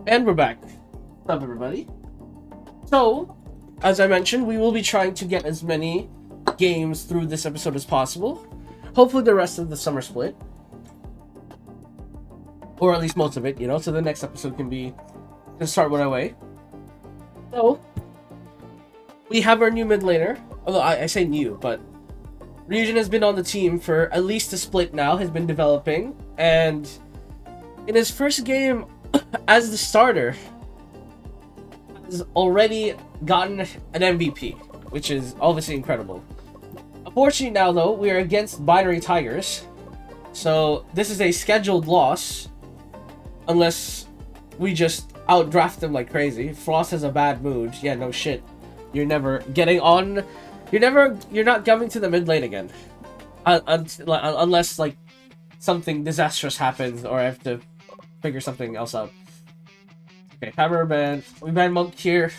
And we're back. What's up, everybody? So, as I mentioned, we will be trying to get as many games through this episode as possible. Hopefully, the rest of the summer split, or at least most of it, so the next episode can start right away. So, we have our new mid laner. Although I say new, but Ryujin has been on the team for at least a split now, has been developing, and in his first game as the starter, has already gotten an MVP, which is obviously incredible. Unfortunately now, though, we are against Binary Tigers, so this is a scheduled loss, unless we just outdraft them like crazy. Frost has a bad mood. Yeah, no shit. You're never getting on. You're not coming to the mid lane again, unless like something disastrous happens or I have to figure something else out. Okay, Hammer ban. We ban Monk here.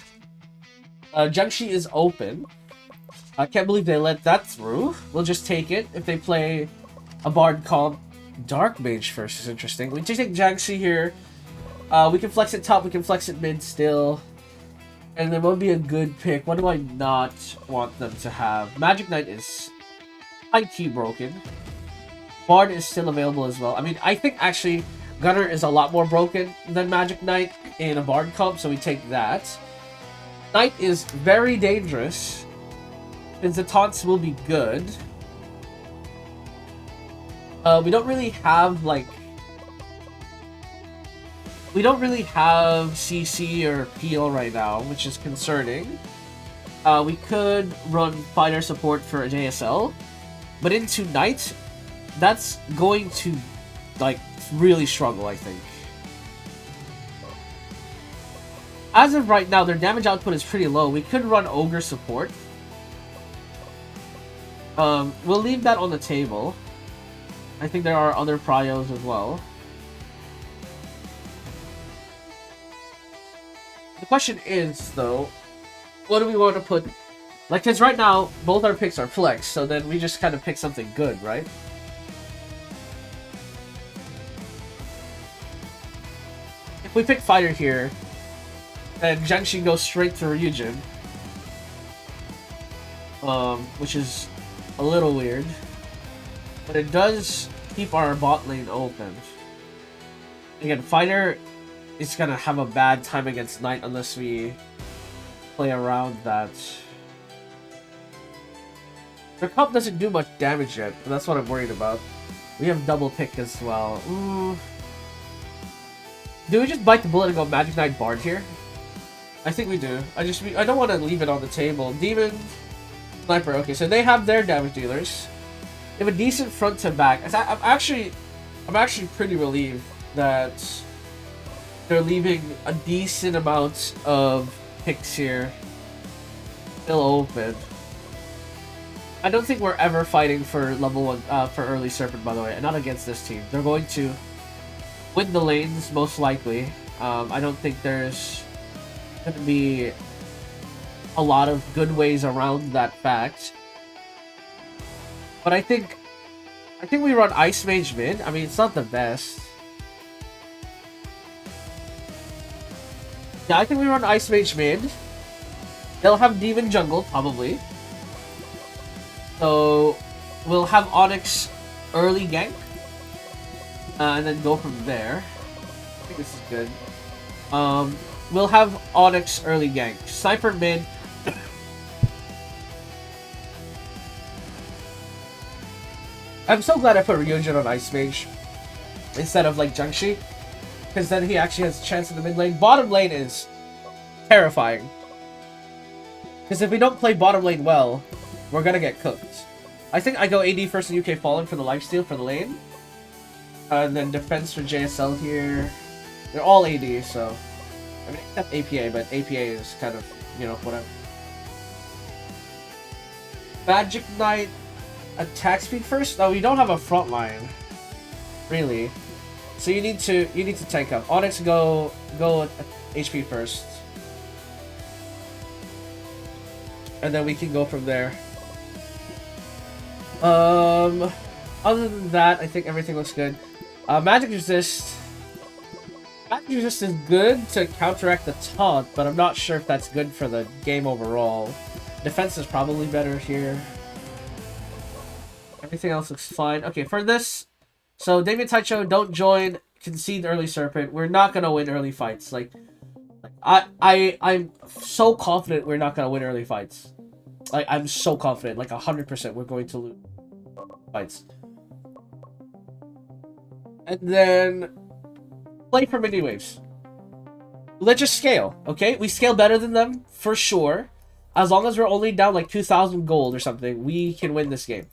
Jiangxi is open. I can't believe they let that through. We'll just take it. If they play a Bard comp, Dark Mage first is interesting. We just take Jiangxi here. We can flex it top, we can flex it mid still. And then what would be a good pick? What do I not want them to have? Magic Knight is high-key broken. Bard is still available as well. I mean, I think actually Gunner is a lot more broken than Magic Knight in a Bard comp, so we take that. Knight is very dangerous, since the taunts will be good. We don't really have, like... We don't really have CC or PL right now, which is concerning. We could run fighter support for JSL, but into Knight, that's going to, like, really struggle, I think. As of right now, their damage output is pretty low. We could run Ogre support. We'll leave that on the table. I think there are other prios as well. The question is, though, what do we want to put? Like, because right now, both our picks are flex, so then we just kind of pick something good, right? If we pick fighter here, then Jiangxi goes straight to Ryujin. Which is a little weird. But it does keep our bot lane open. Again, fighter is gonna have a bad time against Knight unless we play around that. Their comp doesn't do much damage yet, but that's what I'm worried about. We have double pick as well. Do we just bite the bullet and go Magic Knight Bard here? I think we do. I don't want to leave it on the table. Demon, Sniper. Okay, so they have their damage dealers. They have a decent front to back. I'm actually pretty relieved that they're leaving a decent amount of picks here still open. I don't think we're ever fighting for level 1 for early Serpent, by the way, and not against this team. They're going to win the lanes most likely. I don't think there's going to be a lot of good ways around that fact. But I think we run Ice Mage mid. I mean, it's not the best. Yeah, I think we run Ice Mage mid. They'll have Demon jungle, probably. So, we'll have Onyx early gank. And then go from there. I think this is good. We'll have Onyx early gank. Sniper mid. I'm so glad I put Ryujin on Ice Mage instead of like Jiangxi, because then he actually has a chance in the mid lane. Bottom lane is terrifying, because if we don't play bottom lane well, we're gonna get cooked. I think I go AD first and UK Fallen for the lifesteal for the lane, and then defense for JSL here. They're all AD, so I mean except APA, but APA is kind of, you know, whatever. Magic Knight. Attack speed first? No, we don't have a front line, really. So you need to tank up. Onyx go HP first, and then we can go from there. Other than that, I think everything looks good. Magic resist. Magic Resist is good to counteract the taunt, but I'm not sure if that's good for the game overall. Defense is probably better here. Everything else looks fine. Okay, for this, so David Taicho, don't join, concede early Serpent. We're not gonna win early fights. Like I'm so confident we're not gonna win early fights. Like I'm so confident, like 100% we're going to lose fights. And then play for mini waves. Let's just scale, okay? We scale better than them for sure. As long as we're only down like 2,000 gold or something, we can win this game.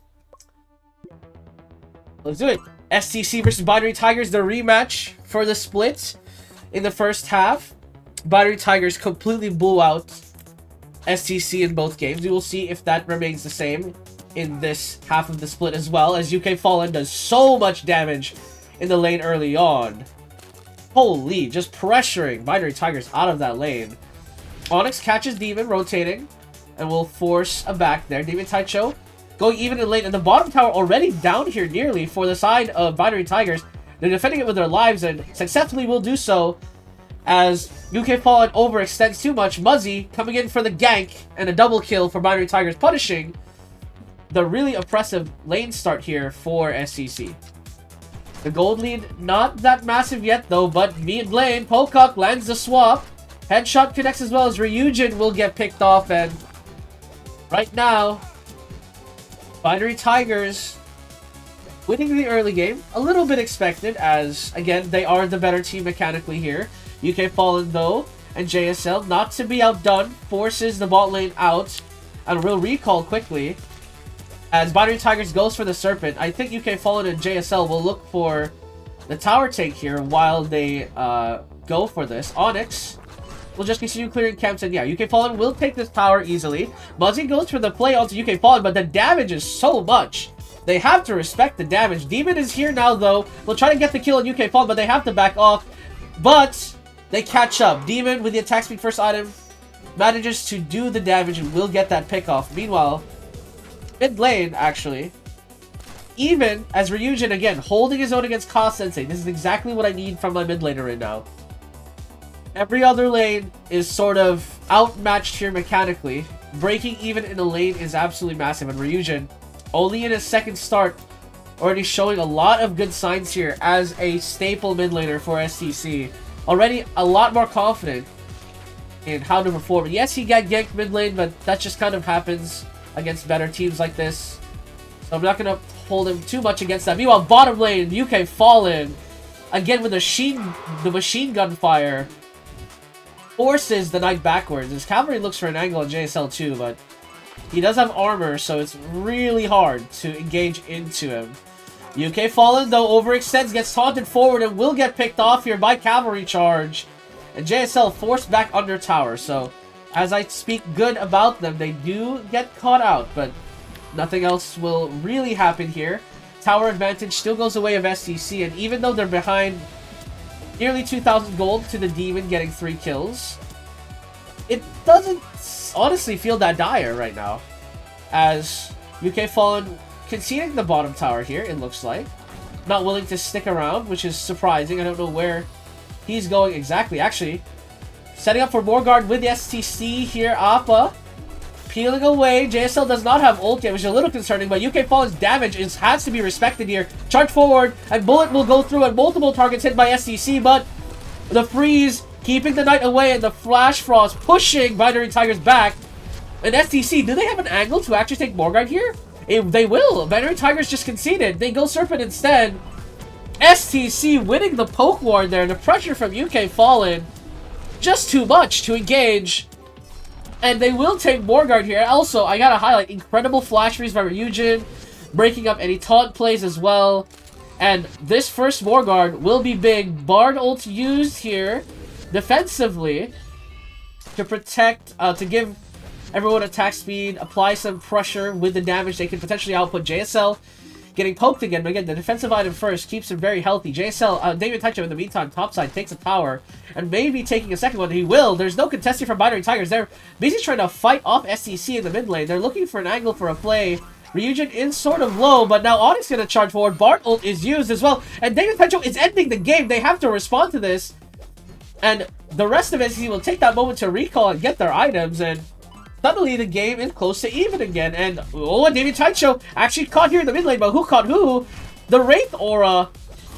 Let's do it. STC versus Binary Tigers, the rematch for the split in the first half. Binary Tigers completely blew out STC in both games. We will see if that remains the same in this half of the split as well, as UK Fallen does so much damage in the lane early on. Holy, just pressuring Binary Tigers out of that lane. Onyx catches Demon rotating and will force a back there. Demon Taicho going even in lane, and the bottom tower already down here nearly for the side of Binary Tigers. They're defending it with their lives and successfully will do so as UK Fallen overextends too much. Muzzy coming in for the gank and a double kill for Binary Tigers, punishing the really oppressive lane start here for SCC. The gold lead, not that massive yet though, but mid lane, Pocock lands the swap. Headshot connects as well as Ryujin will get picked off, and right now, Binary Tigers winning the early game. A little bit expected as, again, they are the better team mechanically here. UK Fallen though, and JSL, not to be outdone, forces the bot lane out and will recall quickly. As Binary Tigers goes for the Serpent, I think UK Fallen and JSL will look for the tower take here while they go for this. Onyx will just continue clearing camps, and yeah, UK Fallen will take this tower easily. Muzzy goes for the play onto UK Fallen, but the damage is so much. They have to respect the damage. Demon is here now, though. They'll try to get the kill on UK Fallen, but they have to back off. But they catch up. Demon, with the attack speed first item, manages to do the damage and will get that pick off. Meanwhile, mid lane, actually, even as Ryujin, again, holding his own against Ka Sensei. This is exactly what I need from my mid laner right now. Every other lane is sort of outmatched here mechanically. Breaking even in a lane is absolutely massive, and Ryujin, only in his second start, already showing a lot of good signs here as a staple mid laner for STC. Already a lot more confident in how to perform. Yes, he got ganked mid lane, but that just kind of happens against better teams like this. So I'm not going to hold him too much against that. Meanwhile, bottom lane, UK Fallen, again with the machine gun fire, forces the knight backwards. His cavalry looks for an angle on JSL too, but he does have armor, so it's really hard to engage into him. UK Fallen, though, overextends, gets taunted forward, and will get picked off here by cavalry charge. And JSL forced back under tower, so as I speak good about them, they do get caught out, but nothing else will really happen here. Tower advantage still goes away of STC, and even though they're behind nearly 2,000 gold to the Demon getting 3 kills, it doesn't honestly feel that dire right now. As UK Fallen conceding the bottom tower here, it looks like. Not willing to stick around, which is surprising. I don't know where he's going exactly. Actually, setting up for Morgard with the STC here. Appa peeling away. JSL does not have ult yet, which is a little concerning, but UK Fallen's damage has to be respected here. Charge forward, and bullet will go through, and multiple targets hit by STC, but the freeze keeping the knight away, and the flash frost pushing Binary Tigers back. And STC, do they have an angle to actually take Morgard here? They will. Binary Tigers just conceded. They go Serpent instead. STC winning the poke war there. The pressure from UK Fallen, just too much to engage. And they will take Morgard here. Also, I gotta highlight, incredible flash freeze by Ryujin, breaking up any taunt plays as well. And this first Morgard will be big. Bard ult used here defensively to protect, to give everyone attack speed, apply some pressure with the damage they can potentially output. JSL getting poked again, but again, the defensive item first keeps him very healthy. JSL, David Taicho in the meantime, topside, takes a tower, and maybe taking a second one. He will. There's no contesting from Binary Tigers. They're basically trying to fight off STC in the mid lane. They're looking for an angle for a play. Ryujin is sort of low, but now Onyx going to charge forward. Bart ult is used as well, and David Taicho is ending the game. They have to respond to this. And the rest of SCC will take that moment to recall and get their items, and suddenly the game is close to even again. And oh, David Taicho actually caught here in the mid lane, but who caught who? The Wraith Aura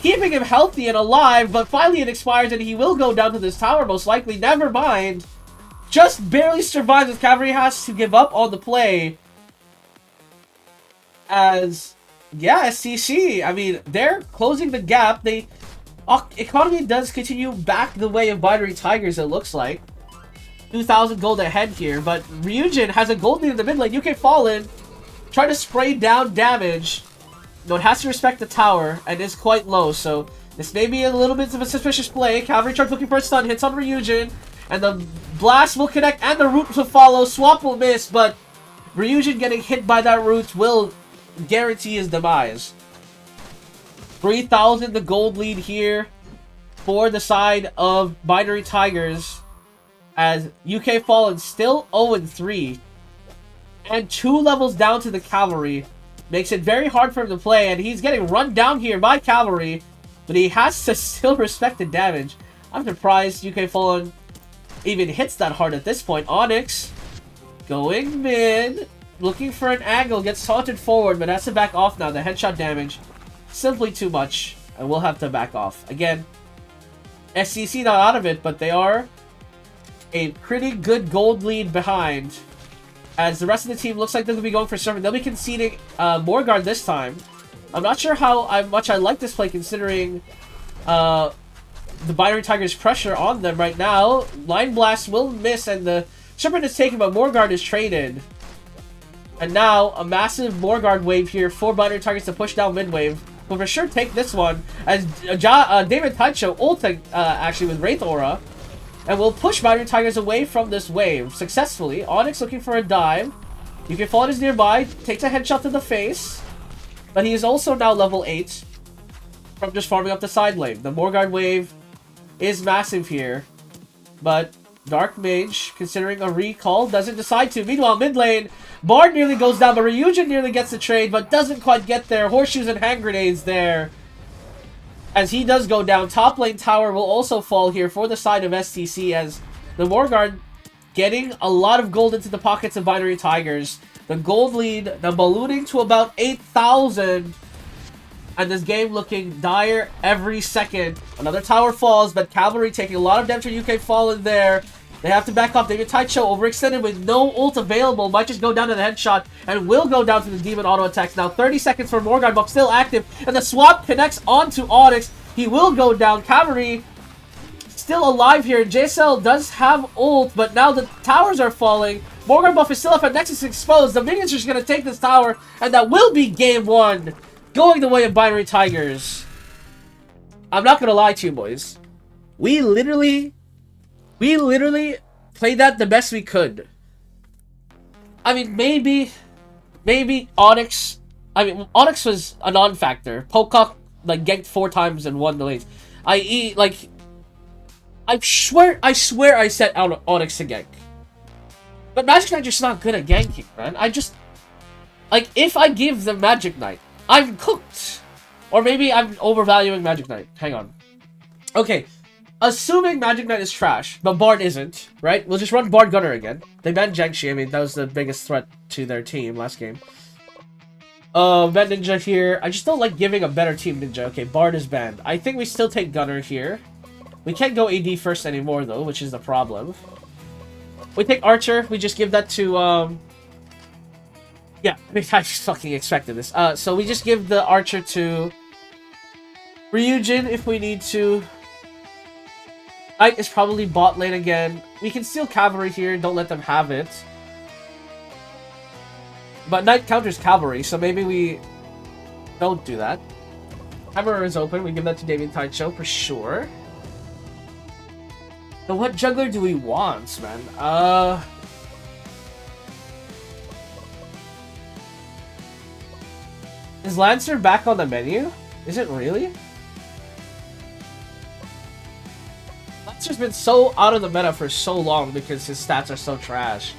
keeping him healthy and alive, but finally it expires and he will go down to this tower most likely. Never mind. Just barely survives as Cavalry has to give up on the play. As, yeah, SCC, I mean, they're closing the gap. Economy does continue back the way of Binary Tigers, it looks like. 2,000 gold ahead here, but Ryujin has a gold lead in the mid lane. UK Fallen trying to spray down damage. No, it has to respect the tower and is quite low, so this may be a little bit of a suspicious play. Cavalry Charge looking for a stun, hits on Ryujin, and the blast will connect and the root will follow. Swap will miss, but Ryujin getting hit by that root will guarantee his demise. 3,000 the gold lead here for the side of Binary Tigers, as UK Fallen still 0-3 and 2 levels down to the Cavalry. Makes it very hard for him to play, and he's getting run down here by Cavalry, but he has to still respect the damage. I'm surprised UK Fallen even hits that hard at this point. Onyx going mid, looking for an angle, gets taunted forward, but has to back off now. The headshot damage simply too much, and we'll have to back off. Again, SCC not out of it, but they are a pretty good gold lead behind, as the rest of the team looks like they're going to be going for servant. They'll be conceding Morgard this time. I'm not sure how much I like this play, considering the Binary Tigers' pressure on them right now. Line Blast will miss, and the serpent is taken, but Morgard is traded. And now, a massive Morgard wave here for Binary Tigers to push down mid wave. Will for sure take this one, as David Taicho ulting actually with Wraith Aura, and will push Binary Tigers away from this wave successfully. Onyx looking for a dive. UK Fallen is nearby, takes a headshot to the face, but he is also now level 8 from just farming up the side lane. The Morgard wave is massive here, but Dark Mage, considering a recall, doesn't decide to. Meanwhile, mid lane, Bard nearly goes down, but Ryujin nearly gets the trade, but doesn't quite get there. Horseshoes and hand grenades there, as he does go down. Top lane tower will also fall here for the side of STC, as the Morgard getting a lot of gold into the pockets of Binary Tigers. The gold lead, the ballooning to about 8,000. And this game looking dire every second. Another tower falls, but Cavalry taking a lot of damage from UK Fallen there. They have to back off. David Taicho overextended with no ult available. Might just go down to the headshot and will go down to the demon auto attacks. Now 30 seconds for Morgard, but still active. And the swap connects onto Onyx. He will go down. Cavalry still alive here. JSL does have ult, but now the towers are falling. Morgard buff is still up, and Nexus exposed. The minions are just going to take this tower, and that will be game 1. Going the way of Binary Tigers. I'm not going to lie to you, boys. We literally played that the best we could. I mean, maybe Onyx. I mean, Onyx was a non-factor. Pocock, like, ganked 4 times and won the lanes. I.e., like, I swear I set out Onyx to gank. But Magic Knight just not good at ganking, man. I just, like, if I give the Magic Knight, I'm cooked. Or maybe I'm overvaluing Magic Knight. Hang on. Okay. Assuming Magic Knight is trash, but Bard isn't, right? We'll just run Bard Gunner again. They banned Jiangxi. I mean, that was the biggest threat to their team last game. Banned Ninja here. I just don't like giving a better team Ninja. Okay, Bard is banned. I think we still take Gunner here. We can't go AD first anymore, though, which is the problem. We take Archer. We just give that to, yeah, I just fucking expected this. So we just give the Archer to Ryujin if we need to. Knight is probably bot lane again. We can steal Cavalry here. Don't let them have it. But Knight counters Cavalry, so maybe we don't do that. Hammer is open. We give that to David Taicho for sure. But what jungler do we want, man? Is Lancer back on the menu? Is it really? Lancer's been so out of the meta for so long because his stats are so trash.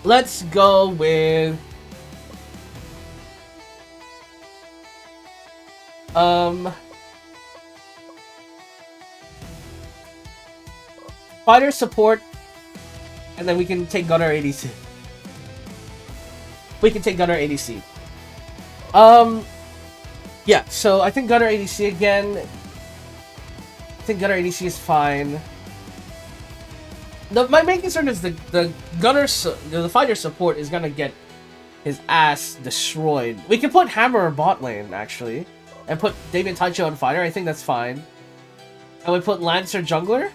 Let's go with fighter support, and then we can take Gunner ADC. We can take Gunner ADC. Yeah, so I think Gunner ADC again. I think Gunner ADC is fine. My main concern is the fighter support is gonna get his ass destroyed. We can put Hammer bot lane actually, and put Damien Taicho on fighter. I think that's fine. And we put Lancer jungler.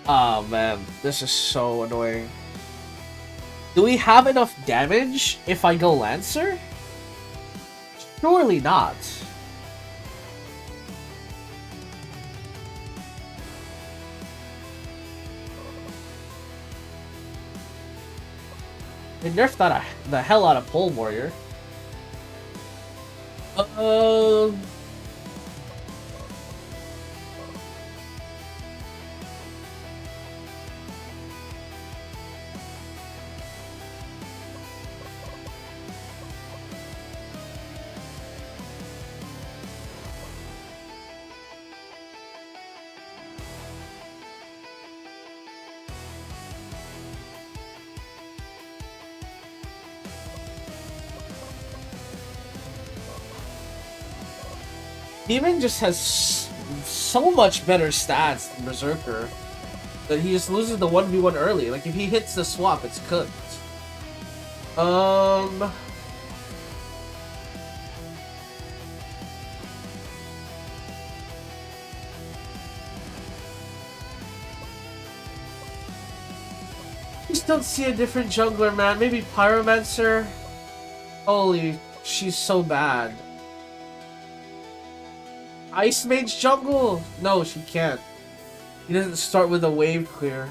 Oh man, this is so annoying. Do we have enough damage if I go Lancer? Surely not. They nerfed the hell out of Pole Warrior. Demon just has so much better stats than Berserker that he just loses the 1v1 early. Like, if he hits the swap, it's cooked. Just don't see a different jungler, man. Maybe Pyromancer? Holy, she's so bad. Ice Mage jungle? No, she can't. He doesn't start with a wave clear.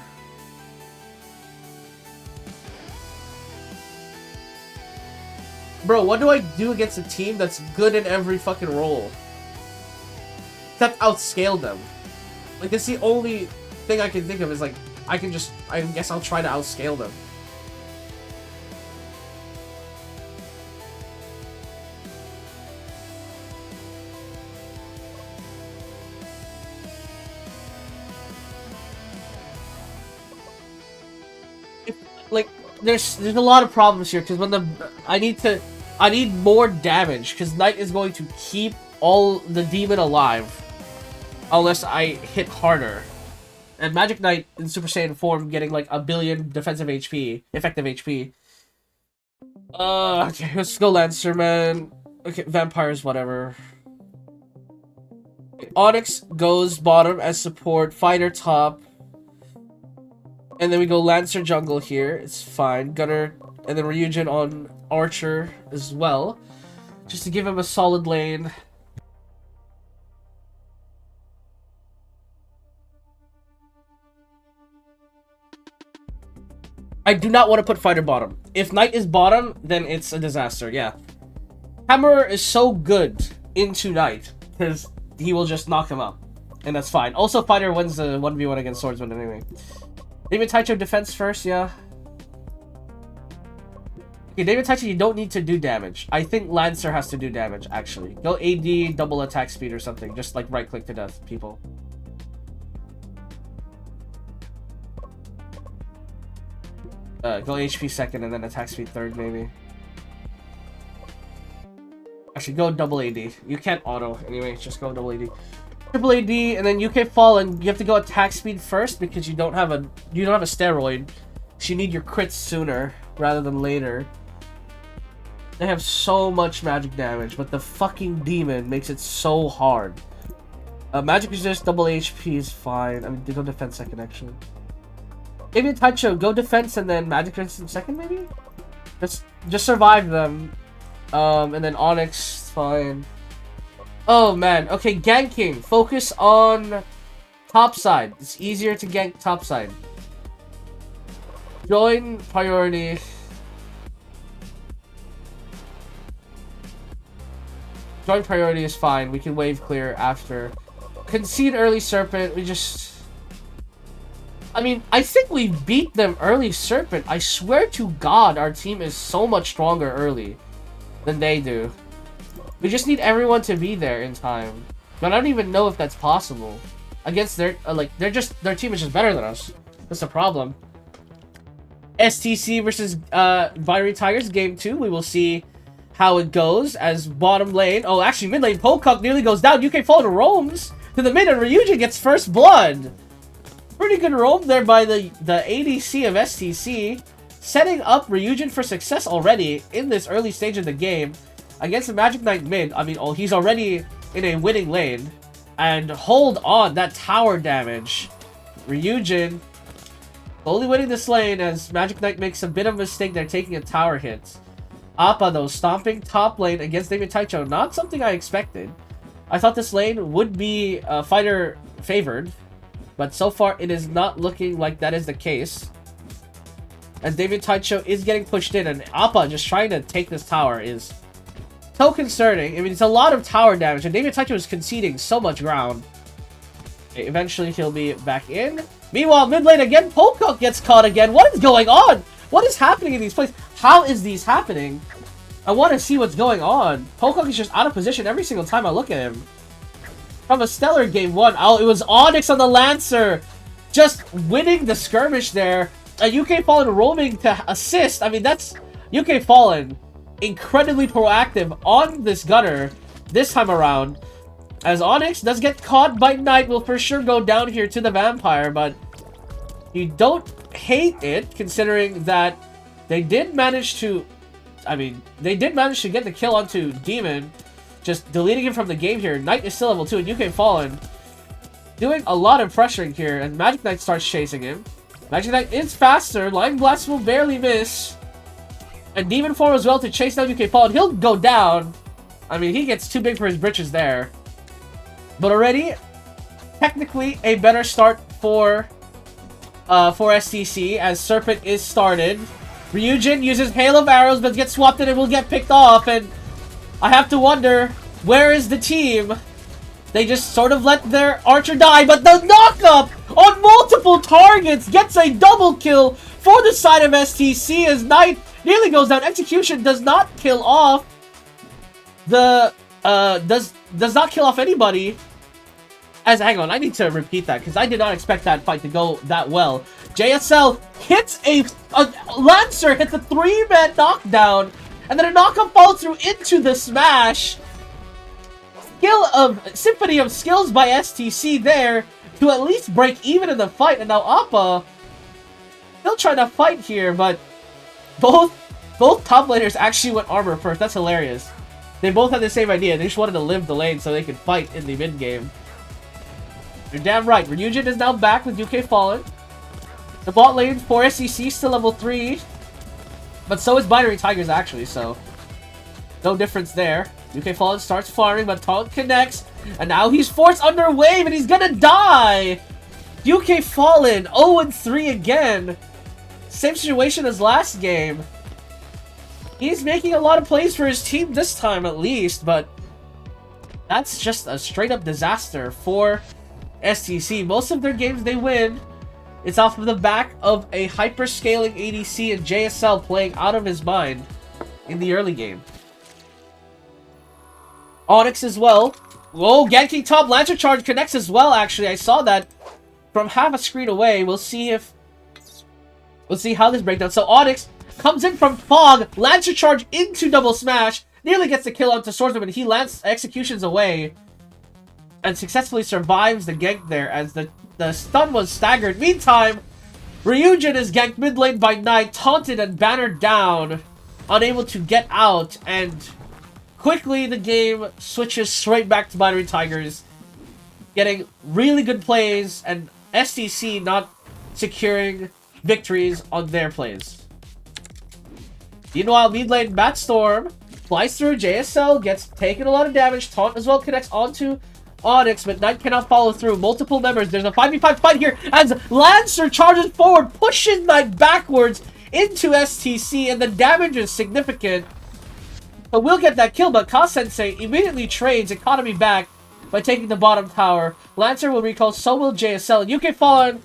Bro, what do I do against a team that's good in every fucking role? Except outscale them. Like, it's the only thing I can think of is like, I guess I'll try to outscale them. Like, there's a lot of problems here because when I need more damage because Knight is going to keep all the demon alive unless I hit harder. And Magic Knight in Super Saiyan form getting like 1 billion defensive HP, effective HP. Okay, let's go Lancer, man. Okay, Vampires, whatever. Okay, Onyx goes bottom as support, Fighter top. And then we go Lancer jungle here. It's fine. Gunner, and then Ryujin on Archer as well. Just to give him a solid lane. I do not want to put Fighter bottom. If Knight is bottom, then it's a disaster, yeah. Hammer is so good into Knight, because he will just knock him up. And that's fine. Also, Fighter wins the 1v1 against Swordsman anyway. David Taicho defense first, yeah. Okay, David Taicho, you don't need to do damage. I think Lancer has to do damage, actually. Go AD, double attack speed or something. Just like right-click to death, people. Go HP second and then attack speed third, maybe. Actually, go double AD. You can't auto anyway, just go double AD. Triple AD, and then UK fall, and you have to go attack speed first because you don't have a steroid. So you need your crits sooner rather than later. They have so much magic damage, but the fucking demon makes it so hard. Magic resist, double HP is fine. I mean, go defense second actually. Maybe Taicho, go defense and then magic resist second maybe? Just survive them. And then Onyx, fine. Oh man, okay, ganking. Focus on top side. It's easier to gank top side. Join priority. Join priority is fine. We can wave clear after. Concede early serpent. We just... I mean, I think we beat them early, Serpent. I swear to God, our team is so much stronger early than they do. We just need everyone to be there in time. But I don't even know if that's possible. Against their, their team is just better than us. That's the problem. STC versus Binary Tigers, game 2. We will see how it goes as bottom lane. Oh, actually, mid lane, Pocock nearly goes down. UK Fallen roams to the mid, and Ryujin gets first blood. Pretty good roam there by the ADC of STC, setting up Ryujin for success already in this early stage of the game against the Magic Knight mid. I mean, oh, he's already in a winning lane. And hold on, that tower damage. Ryujin slowly winning this lane as Magic Knight makes a bit of a mistake. They're taking a tower hit. Appa, though, stomping top lane against David Taicho. Not something I expected. I thought this lane would be fighter favored. But so far, it is not looking like that is the case. As David Taicho is getting pushed in, and Appa just trying to take this tower is so concerning. I mean, it's a lot of tower damage, and David Taicho is conceding so much ground. Okay, eventually, he'll be back in. Meanwhile, mid lane again, Pocock gets caught again. What is going on? What is happening in these places? How is these happening? I want to see what's going on. Pocock is just out of position every single time I look at him. From a stellar game 1. Oh, it was Onyx on the Lancer. Just winning the skirmish there. UK Fallen roaming to assist. I mean, that's UK Fallen incredibly proactive on this gunner this time around. As Onyx does get caught by Knight, will for sure go down here to the Vampire, but you don't hate it considering that they did manage to... I mean, they did manage to get the kill onto Demon, just deleting him from the game here. Knight is still level 2, and UK Fallen doing a lot of pressuring here, and Magic Knight starts chasing him. Magic Knight is faster. Line Blast will barely miss. And Demon form as well to chase down UK Fallen. He'll go down. I mean, he gets too big for his britches there. But already, technically, a better start for STC as Serpent is started. Ryujin uses Hail of Arrows, but gets swapped in and will get picked off, and I have to wonder, where is the team? They just sort of let their archer die, but the knock-up on multiple targets gets a double kill for the side of STC as Knight nearly goes down. Execution does not kill off the, does not kill off anybody. As, hang on, I need to repeat that, because I did not expect that fight to go that well. JSL hits a Lancer, hits a 3-man knockdown, and then a knockup follows through into the smash. Symphony of skills by STC there to at least break even in the fight, and now Appa still trying to fight here, but both top laners actually went armor first. That's hilarious. They both had the same idea. They just wanted to live the lane so they could fight in the mid game. You're damn right. Ryujin is now back with UK Fallen. The bot lane for SEC still level 3. But so is Binary Tigers actually, so no difference there. UK Fallen starts farming, but Taunt connects. And now he's forced under wave and he's gonna die! UK Fallen 0-3 again. Same situation as last game. He's making a lot of plays for his team this time at least, but that's just a straight up disaster for STC. Most of their games they win, it's off of the back of a hyper-scaling ADC and JSL playing out of his mind in the early game. Onyx as well. Whoa, ganking top, Lancer Charge connects as well, actually. I saw that from half a screen away. We'll see how this breakdown. So Onyx comes in from Fog, Lancer Charge into double smash, nearly gets the kill onto Swordsman, and he lands executions away and successfully survives the gank there as the stun was staggered. Meantime, Ryujin is ganked mid lane by Knight, taunted and bannered down, unable to get out, and quickly the game switches straight back to Binary Tigers, getting really good plays, and STC not securing victories on their plays. Meanwhile, mid lane Batstorm flies through, JSL gets taken a lot of damage, taunt as well connects onto Onyx, but Knight cannot follow through. Multiple members. There's a 5v5 fight here as Lancer charges forward, pushes Knight backwards into STC, and the damage is significant. But we'll get that kill, but Ka-sensei immediately trades economy back by taking the bottom tower. Lancer will recall, so will JSL. UK Fallen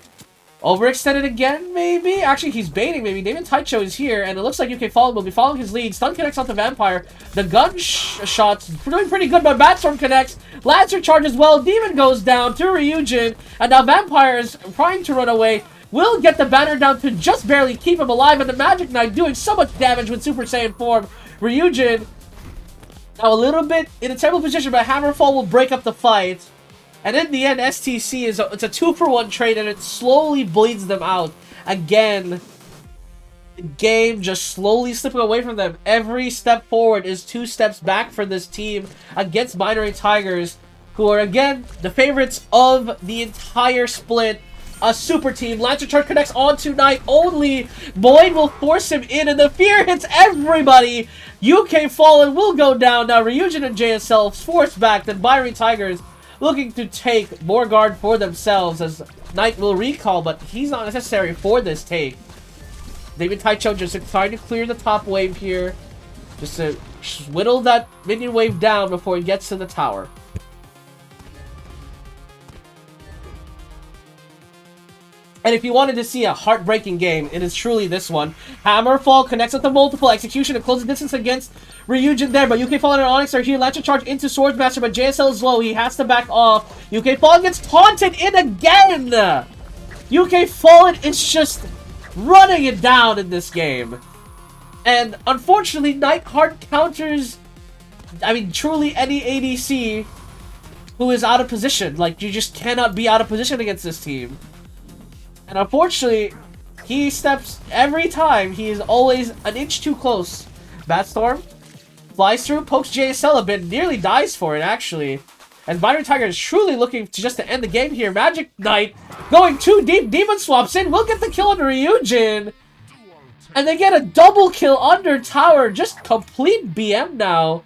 Overextended again, maybe? Actually, he's baiting, maybe. David Taicho is here, and it looks like UK Fallen will be following his lead. Stun connects onto Vampire. The gun shots doing pretty good, but Batstorm connects. Lancer charges well. Demon goes down to Ryujin, and now Vampire is trying to run away. Will get the banner down to just barely keep him alive, and the Magic Knight doing so much damage with Super Saiyan form. Ryujin now a little bit in a terrible position, but Hammerfall will break up the fight. And in the end, STC it's a 2-for-1 trade, and it slowly bleeds them out. Again, the game just slowly slipping away from them. Every step forward is 2 steps back for this team against Binary Tigers, who are, again, the favorites of the entire split. A super team. Lancer Charge connects onto Knight only. Boyd will force him in, and the fear hits everybody. UK Fallen will go down. Now, Ryujin and JSL forced back. Then Binary Tigers looking to take more guard for themselves, as Knight will recall, but he's not necessary for this take. David Taicho just trying to clear the top wave here, just to whittle that minion wave down before he gets to the tower. And if you wanted to see a heartbreaking game, it is truly this one. Hammerfall connects with the multiple execution and closes distance against Ryujin there, but UK Fallen and Onyx are here. Lancer Charge into Swordsmaster, but JSL is low. He has to back off. UK Fallen gets taunted in again! UK Fallen is just running it down in this game. And unfortunately, Knight hard counters, I mean, truly any ADC who is out of position. Like, you just cannot be out of position against this team. And unfortunately, he steps every time. He is always an inch too close. Batstorm flies through, pokes JSL a bit, nearly dies for it, actually. And Binary Tiger is truly looking to just to end the game here. Magic Knight going too deep. Demon swaps in. We'll get the kill on Ryujin. And they get a double kill under tower. Just complete BM now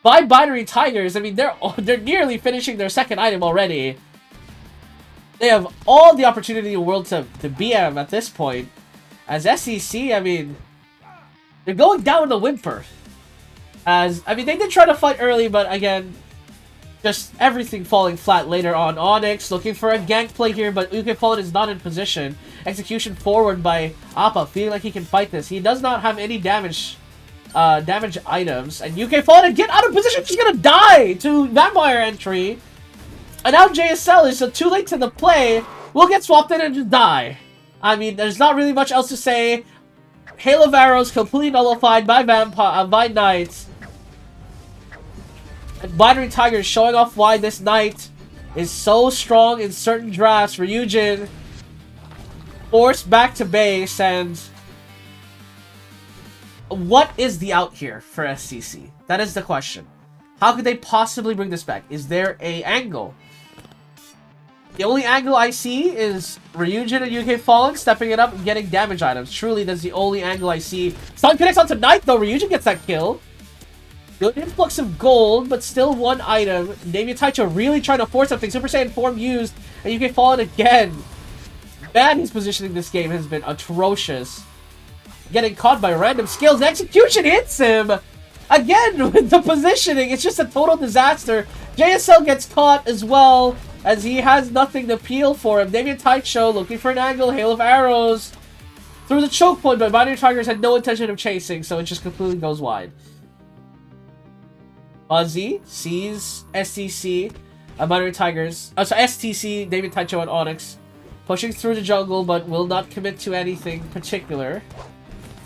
by Binary Tigers. I mean, they're nearly finishing their second item already. They have all the opportunity in the world to BM at this point. As SEC, I mean, they're going down with a whimper. As, I mean, they did try to fight early, but again, just everything falling flat later on. Onyx looking for a gank play here, but UK Fallen is not in position. Execution forward by Appa, feeling like he can fight this. He does not have any damage items. And UK Fallen, get out of position, she's gonna die to Vampire entry. And now JSL is too late to the play. Will get swapped in and just die. I mean, there's not really much else to say. Hail of Arrows completely nullified by by Knights. And Binary Tigers showing off why this Knight is so strong in certain drafts. Ryujin forced back to base, and what is the out here for SCC? That is the question. How could they possibly bring this back? Is there a angle? The only angle I see is Ryujin and UK Fallen stepping it up and getting damage items. Truly, that's the only angle I see. Stun connects onto Knight, though. Ryujin gets that kill. Good influx of gold, but still one item. David Taicho really trying to force something. Super Saiyan form used, and UK Fallen again. Man, his positioning this game has been atrocious. Getting caught by random skills. Execution hits him! Again, with the positioning, it's just a total disaster. JSL gets caught as well, as he has nothing to peel for him. David Taicho looking for an angle. Hail of Arrows through the choke point, but Binary Tigers had no intention of chasing, so it just completely goes wide. Ozzy sees STC, Binary Tigers, so STC, David Taicho and Onyx pushing through the jungle, but will not commit to anything particular.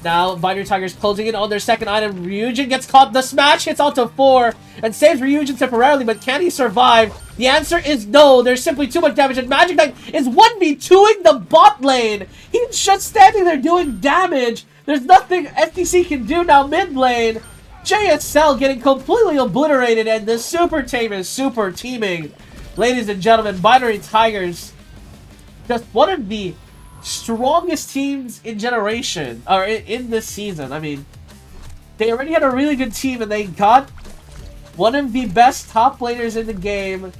Now, Binary Tigers closing in on their second item. Ryujin gets caught. The smash hits onto 4 and saves Ryujin temporarily, but can he survive? The answer is no. There's simply too much damage, and Magic Knight is 1v2ing the bot lane. He's just standing there doing damage. There's nothing STC can do now mid lane. JSL getting completely obliterated, and the super team is super teaming. Ladies and gentlemen, Binary Tigers, just one of the strongest teams in generation, or in this season. I mean, they already had a really good team, and they got one of the best top laners in the game.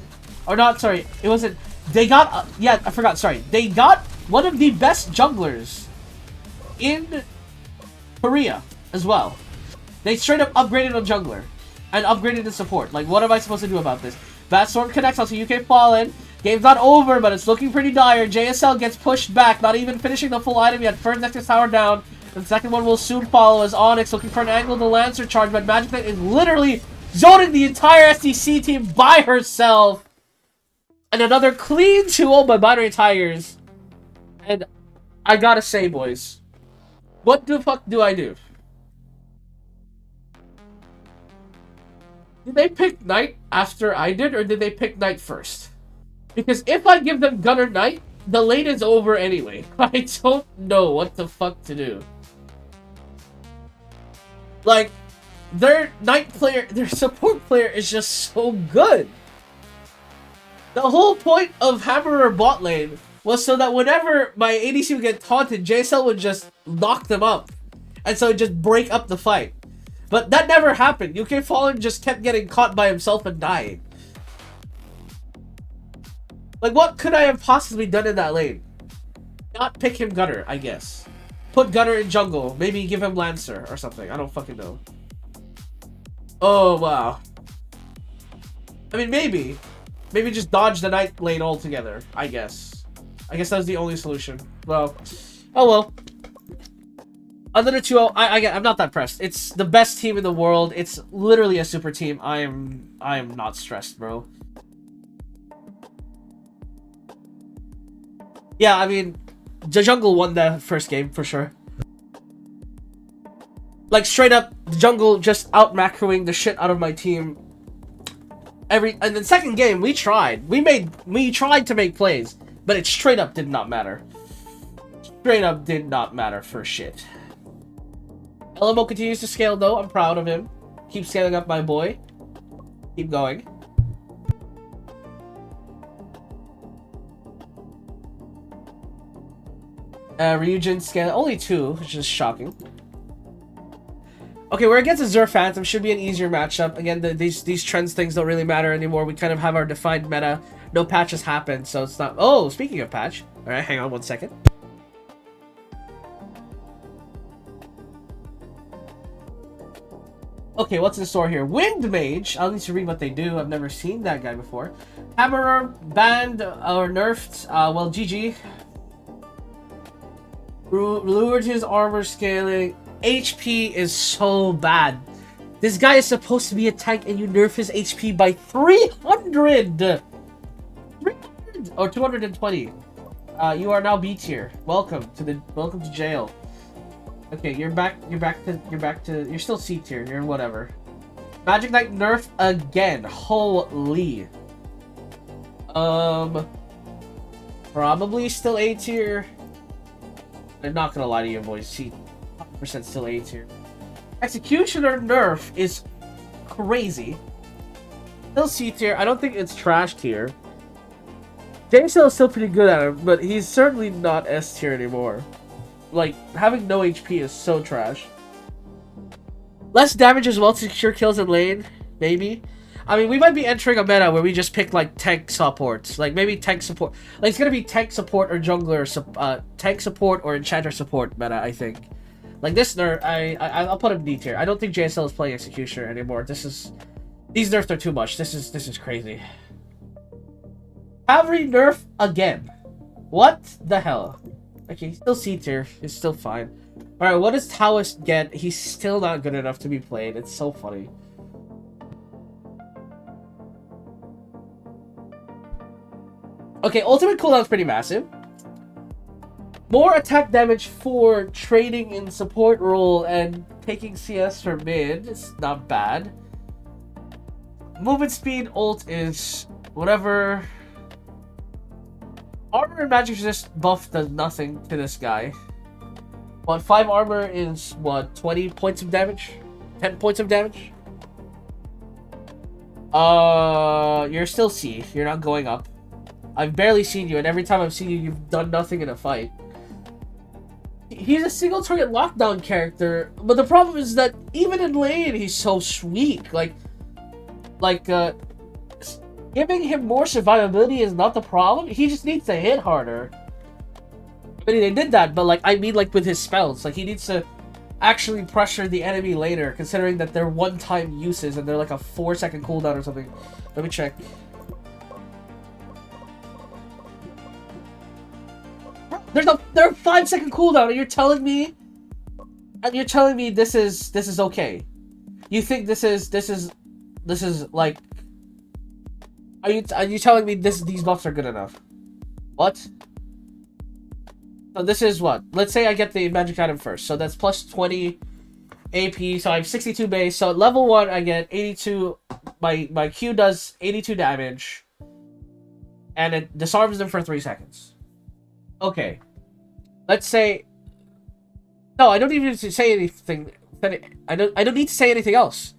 Or not, sorry, it wasn't. They got, yeah, I forgot, sorry. They got one of the best junglers in Korea as well. They straight up upgraded on jungler and upgraded the support. Like, what am I supposed to do about this? Batstorm connects onto UK Fallen. Game's not over, but it's looking pretty dire. JSL gets pushed back, not even finishing the full item yet. First Nexus Tower down. The second one will soon follow as Onyx looking for an angle to Lancer charge, but Magic Knight is literally zoning the entire SDC team by herself. And another clean 2-0 by Binary Tigers. And I gotta say, boys, what the fuck do I do? Did they pick Knight after I did, or did they pick Knight first? Because if I give them Gunner Knight, the lane is over anyway. I don't know what the fuck to do. Like, their Knight player, their support player is just so good. The whole point of Hammerer bot lane was so that whenever my ADC would get taunted, JSL would just knock them up. And so it'd just break up the fight. But that never happened. UK Fallen just kept getting caught by himself and dying. Like, what could I have possibly done in that lane? Not pick him Gunner, I guess. Put Gunner in jungle. Maybe give him Lancer or something. I don't fucking know. Oh, wow. I mean, maybe. Maybe just dodge the Knight lane altogether, I guess. I guess that was the only solution. Well, oh well. Another 2-0, I'm not that pressed. It's the best team in the world. It's literally a super team. I am not stressed, bro. Yeah, I mean, the jungle won the first game for sure. Like, straight up, the jungle just out macroing the shit out of my team. And the second game, we tried. We tried to make plays, but it straight up did not matter. Straight up did not matter for shit. LMO continues to scale though. I'm proud of him. Keep scaling up, my boy. Keep going. Ryujin scale only 2, which is shocking. Okay, we're against a Xur Phantom. Should be an easier matchup. Again, these trends things don't really matter anymore. We kind of have our defined meta. No patches happen, so it's not... Oh, speaking of patch. Alright, hang on one second. Okay, what's in store here? Wind Mage. I'll need to read what they do. I've never seen that guy before. Hammerer, banned or nerfed. Well, GG. Lured his armor scaling. HP is so bad. This guy is supposed to be a tank and you nerf his HP by 300! 300! Or 220. You are now B tier. Welcome to jail. Okay, you're still C tier. You're whatever. Magic Knight nerf again. Holy. Probably still A tier. I'm not gonna lie to you, boys. C 100% still A tier. Executioner nerf is crazy. Still C tier. I don't think it's trash tier. JSL is still pretty good at him, but he's certainly not S tier anymore. Like, having no HP is so trash. Less damage as well to secure kills in lane, maybe. I mean, we might be entering a meta where we just pick, like, tank supports. Like, maybe tank support. Like, it's gonna be tank support or jungler, tank support or enchanter support meta, I think. Like, this nerf, I'll put him D tier. I don't think JSL is playing Executioner anymore. These nerfs are too much. This is crazy. Cavalry nerf again. What the hell? Okay, still C tier. It's still fine. Alright, what does Taoist get? He's still not good enough to be played. It's so funny. Okay, ultimate cooldown's pretty massive. More attack damage for trading in support role and taking CS for mid. It's not bad. Movement speed ult is whatever. Armor and magic resist buff does nothing to this guy. What, 5 armor is what, 20 points of damage? 10 points of damage? You're still C. You're not going up. I've barely seen you, and every time I've seen you, you've done nothing in a fight. He's a single target lockdown character, but the problem is that even in lane, he's so weak. Giving him more survivability is not the problem. He just needs to hit harder. I mean, they did that, but like, I mean, like with his spells, like he needs to actually pressure the enemy later, considering that they're one-time uses and they're like a 4-second cooldown or something. Let me check. They're 5-second cooldown, and you're telling me this is okay. You think this is like, are you telling me these buffs are good enough? What? So this is what? Let's say I get the magic item first. So that's plus 20 AP. So I have 62 base. So at level 1 I get 82. My Q does 82 damage. And it disarms them for 3 seconds. Okay. Let's say... No, I don't even need to say anything. I don't need to say anything else.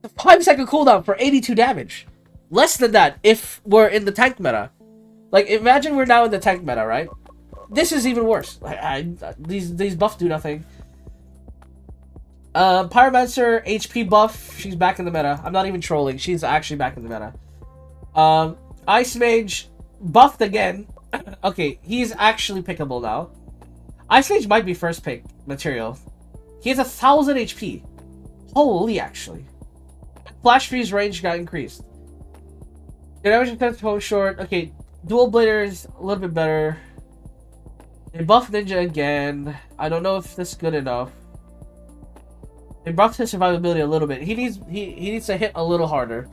A 5-second cooldown for 82 damage. Less than that if we're in the tank meta. Like, imagine we're now in the tank meta, right? This is even worse. These buffs do nothing. Pyromancer HP buff. She's back in the meta. I'm not even trolling. She's actually back in the meta. Ice Mage buffed again. Okay, he's actually pickable now. Ice Mage might be first pick material. He has 1,000 HP. Holy, actually. Flash Freeze range got increased. The damage intense home short. Okay, Dual Blader is a little bit better. They buffed Ninja again. I don't know if this is good enough. They buffed his survivability a little bit. He needs to hit a little harder.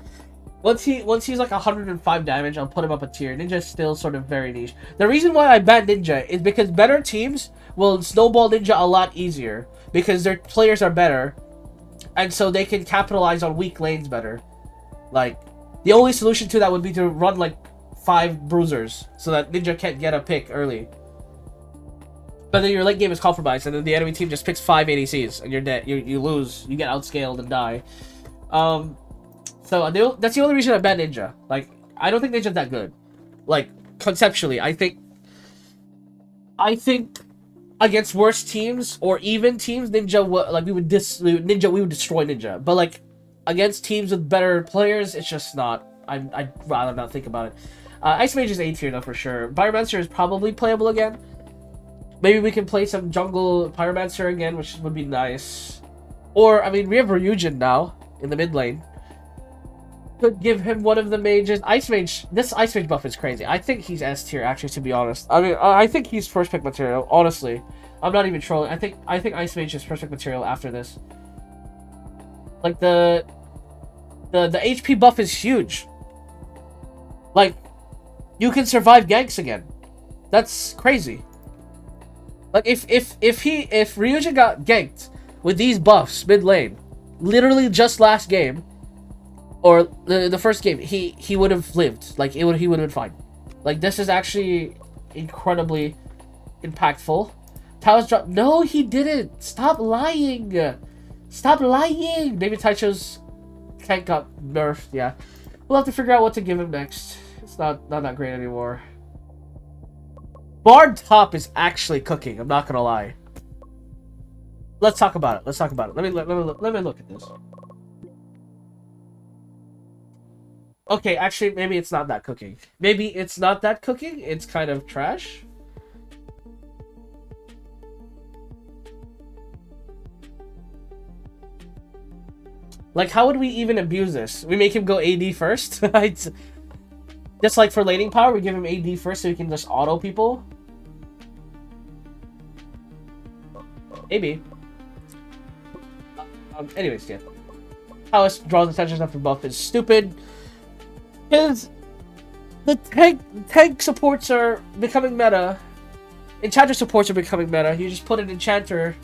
Once he's like 105 damage, I'll put him up a tier. Ninja's still sort of very niche. The reason why I ban Ninja is because better teams will snowball Ninja a lot easier because their players are better, and so they can capitalize on weak lanes better. Like, the only solution to that would be to run like 5 bruisers so that Ninja can't get a pick early. But then your late game is compromised, and then the enemy team just picks 5 ADCs, and you're dead. You lose. You get outscaled and die. So that's the only reason I ban Ninja. Like, I don't think Ninja's that good. Like, conceptually, I think against worse teams or even teams, Ninja we would destroy Ninja. But like against teams with better players, it's just not. I'd rather not think about it. Ice Mage is A tier though for sure. Pyromancer is probably playable again. Maybe we can play some jungle Pyromancer again, which would be nice. Or, I mean, we have Ryujin now in the mid lane. Could give him one of the mages. Ice Mage, this Ice Mage buff is crazy. I think he's S tier, actually, to be honest. I mean, I think he's first pick material, honestly. I'm not even trolling. I think Ice Mage is first pick material after this. Like, the HP buff is huge. Like, you can survive ganks again. That's crazy. Like, if Ryujin got ganked with these buffs mid lane, literally just last game, or the first game, he would have lived. Like, he would have been fine. Like, this is actually incredibly impactful. Tao's drop. No, he didn't. Stop lying. Stop lying. Maybe Taicho's tank got nerfed. Yeah, we'll have to figure out what to give him next. It's not that great anymore. Bard top is actually cooking. I'm not gonna lie. Let's talk about it. Let me look at this. Okay, actually, maybe it's not that cooking. It's kind of trash. Like, how would we even abuse this? We make him go AD first? Just like for laning power, we give him AD first so he can just auto people. Maybe. Anyways, yeah. How it draws attention after buff is stupid. Because the tank supports are becoming meta. Enchanter supports are becoming meta. You just put an enchanter.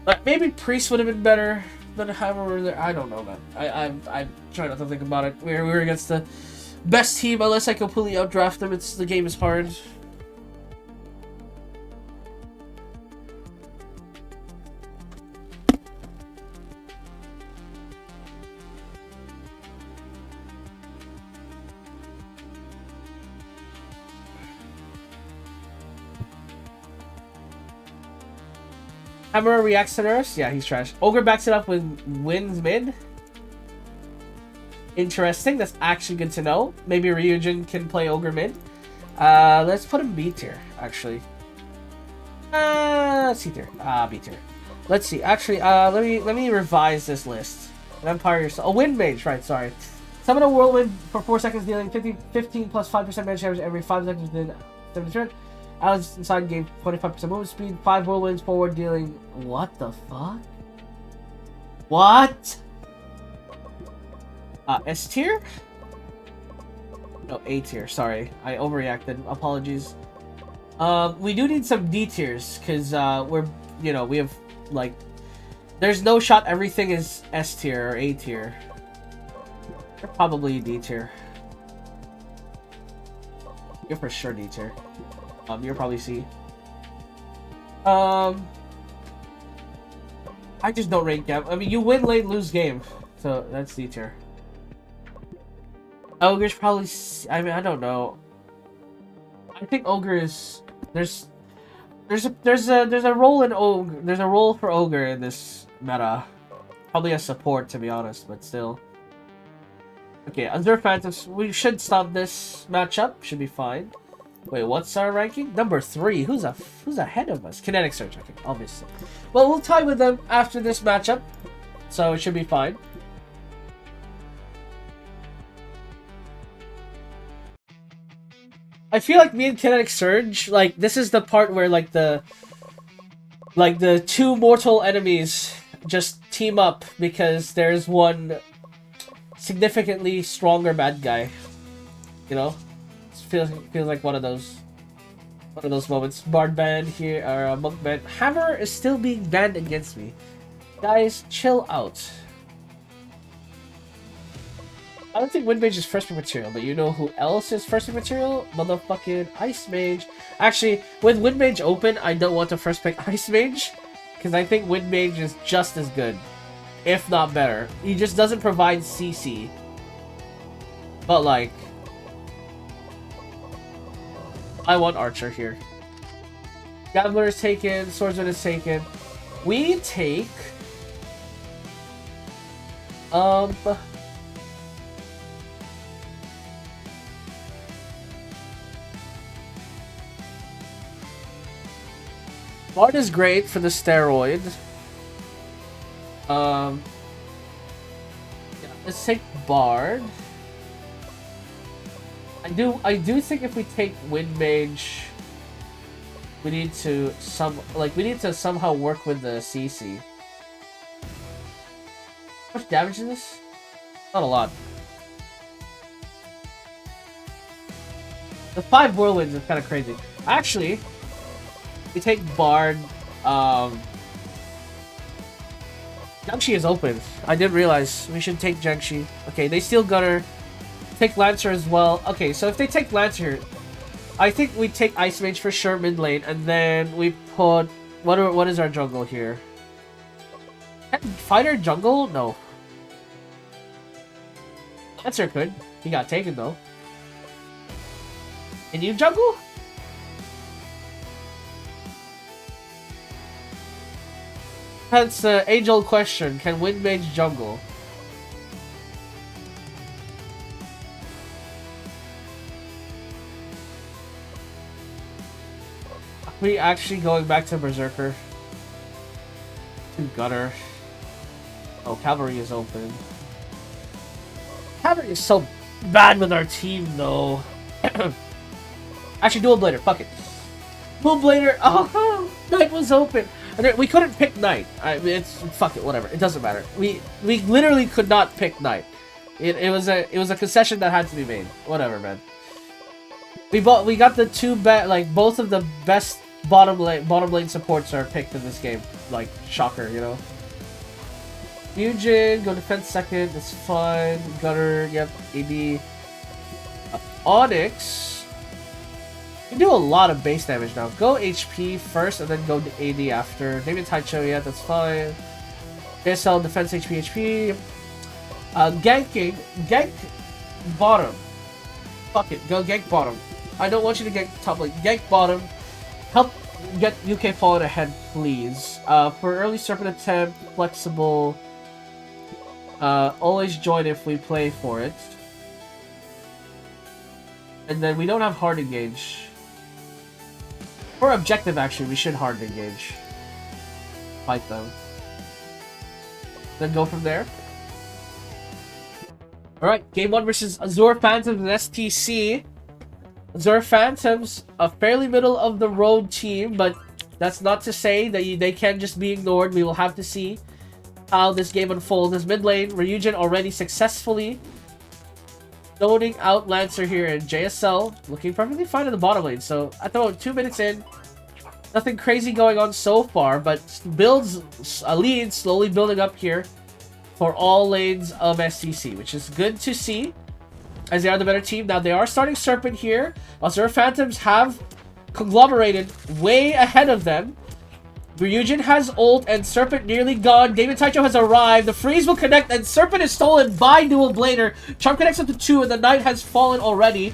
Like, maybe Priest would have been better than Hammer. I don't know, man. I'm trying not to think about it. We're against the best team unless I completely outdraft them. The game is hard. Hammer reacts to nerfs? Yeah, he's trash. Ogre backs it up with wins mid. Interesting. That's actually good to know. Maybe Ryujin can play Ogre mid. Let's put him B tier, actually. C tier. B tier. Let's see. Actually, let me revise this list. Vampire yourself. Oh, Wind Mage, right, sorry. Summon a Whirlwind for 4 seconds, dealing 15 plus 5% damage every 5 seconds within 70 turn. Outside game, 25% movement speed, 5 whirlwinds forward dealing. What the fuck? What? S tier? No, A tier. Sorry, I overreacted. Apologies. We do need some D tiers because we're, you know, we have like, there's no shot everything is S tier or A tier. You're probably D tier. You're for sure D tier. You're probably C. I just don't rate game. I mean, you win late, lose game, so that's D tier. Ogre's probably C. I mean, I don't know. I think Ogre is there's a role in Ogre. There's a role for Ogre in this meta. Probably a support, to be honest, but still. Okay, Azure Phantoms. We should stop this matchup. Should be fine. Wait, what's our ranking? Number 3. Who's ahead of us? Kinetic Surge, okay, obviously. Well, we'll tie with them after this matchup, so it should be fine. I feel like me and Kinetic Surge, like, this is the part where, like, the two mortal enemies just team up because there's one significantly stronger bad guy. You know? Feels like one of those moments. Bard banned here, or monk banned. Hammer is still being banned against me. Guys, chill out. I don't think Wind Mage is first pick material, but you know who else is first pick material? Motherfucking Ice Mage. Actually, with Wind Mage open, I don't want to first pick Ice Mage, because I think Wind Mage is just as good, if not better. He just doesn't provide CC. But like, I want Archer here. Gambler is taken, Swordsman is taken. We take Bard is great for the steroid. Yeah, let's take Bard. I do think if we take Wind Mage, we need to somehow work with the CC. How much damage is this? Not a lot. The 5 whirlwinds is kind of crazy. Actually, we take Bard. Jiangshi is open. I didn't realize we should take Jiangshi. Okay, they steal Gunner. Take Lancer as well. Okay, so if they take Lancer, I think we take Ice Mage for sure mid lane, and then we put what is our jungle here? Fighter jungle? No. Lancer could. He got taken though. Can you jungle? That's the age-old question. Can Wind Mage jungle? Are we actually going back to Berserker? To Gunner. Oh, Cavalry is open. Cavalry is so bad with our team, though. Actually, Dual Blader. Fuck it. Dual Blader. Oh, Knight was open. And we couldn't pick Knight. Fuck it. Whatever. It doesn't matter. We literally could not pick Knight. It was a concession that had to be made. Whatever, man. We got the two both of the best bottom lane supports are picked in this game. Like, shocker, you know. Fusion, go defense second, that's fine. Gunner, yep, AD. Onyx. You do a lot of base damage now. Go HP first and then go to AD after. Maybe it's Taicho, yeah, that's fine. ASL, defense HP. Gank bottom. Fuck it, go gank bottom. I don't want you to gank top lane. Gank bottom. Help get UK Fallen ahead, please. For early Serpent attempt, flexible. Always join if we play for it. And then we don't have hard engage. For objective, actually, we should hard engage. Fight them. Then go from there. Alright, game 1 versus Azure Phantoms and STC. Azure Phantoms, a fairly middle of the road team, but that's not to say that they can just be ignored. We will have to see how this game unfolds. As mid lane, Ryujin already successfully zoning out Lancer here, and JSL looking perfectly fine in the bottom lane. So at the moment, 2 minutes in, nothing crazy going on so far, but builds a lead slowly building up here for all lanes of STC, which is good to see, as they are the better team. Now they are starting Serpent here. Azure Phantoms have conglomerated way ahead of them. Ryujin has ult and Serpent nearly gone. David Taicho has arrived. The freeze will connect and Serpent is stolen by Dual Blader. Charm connects up to 2 and the Knight has fallen already.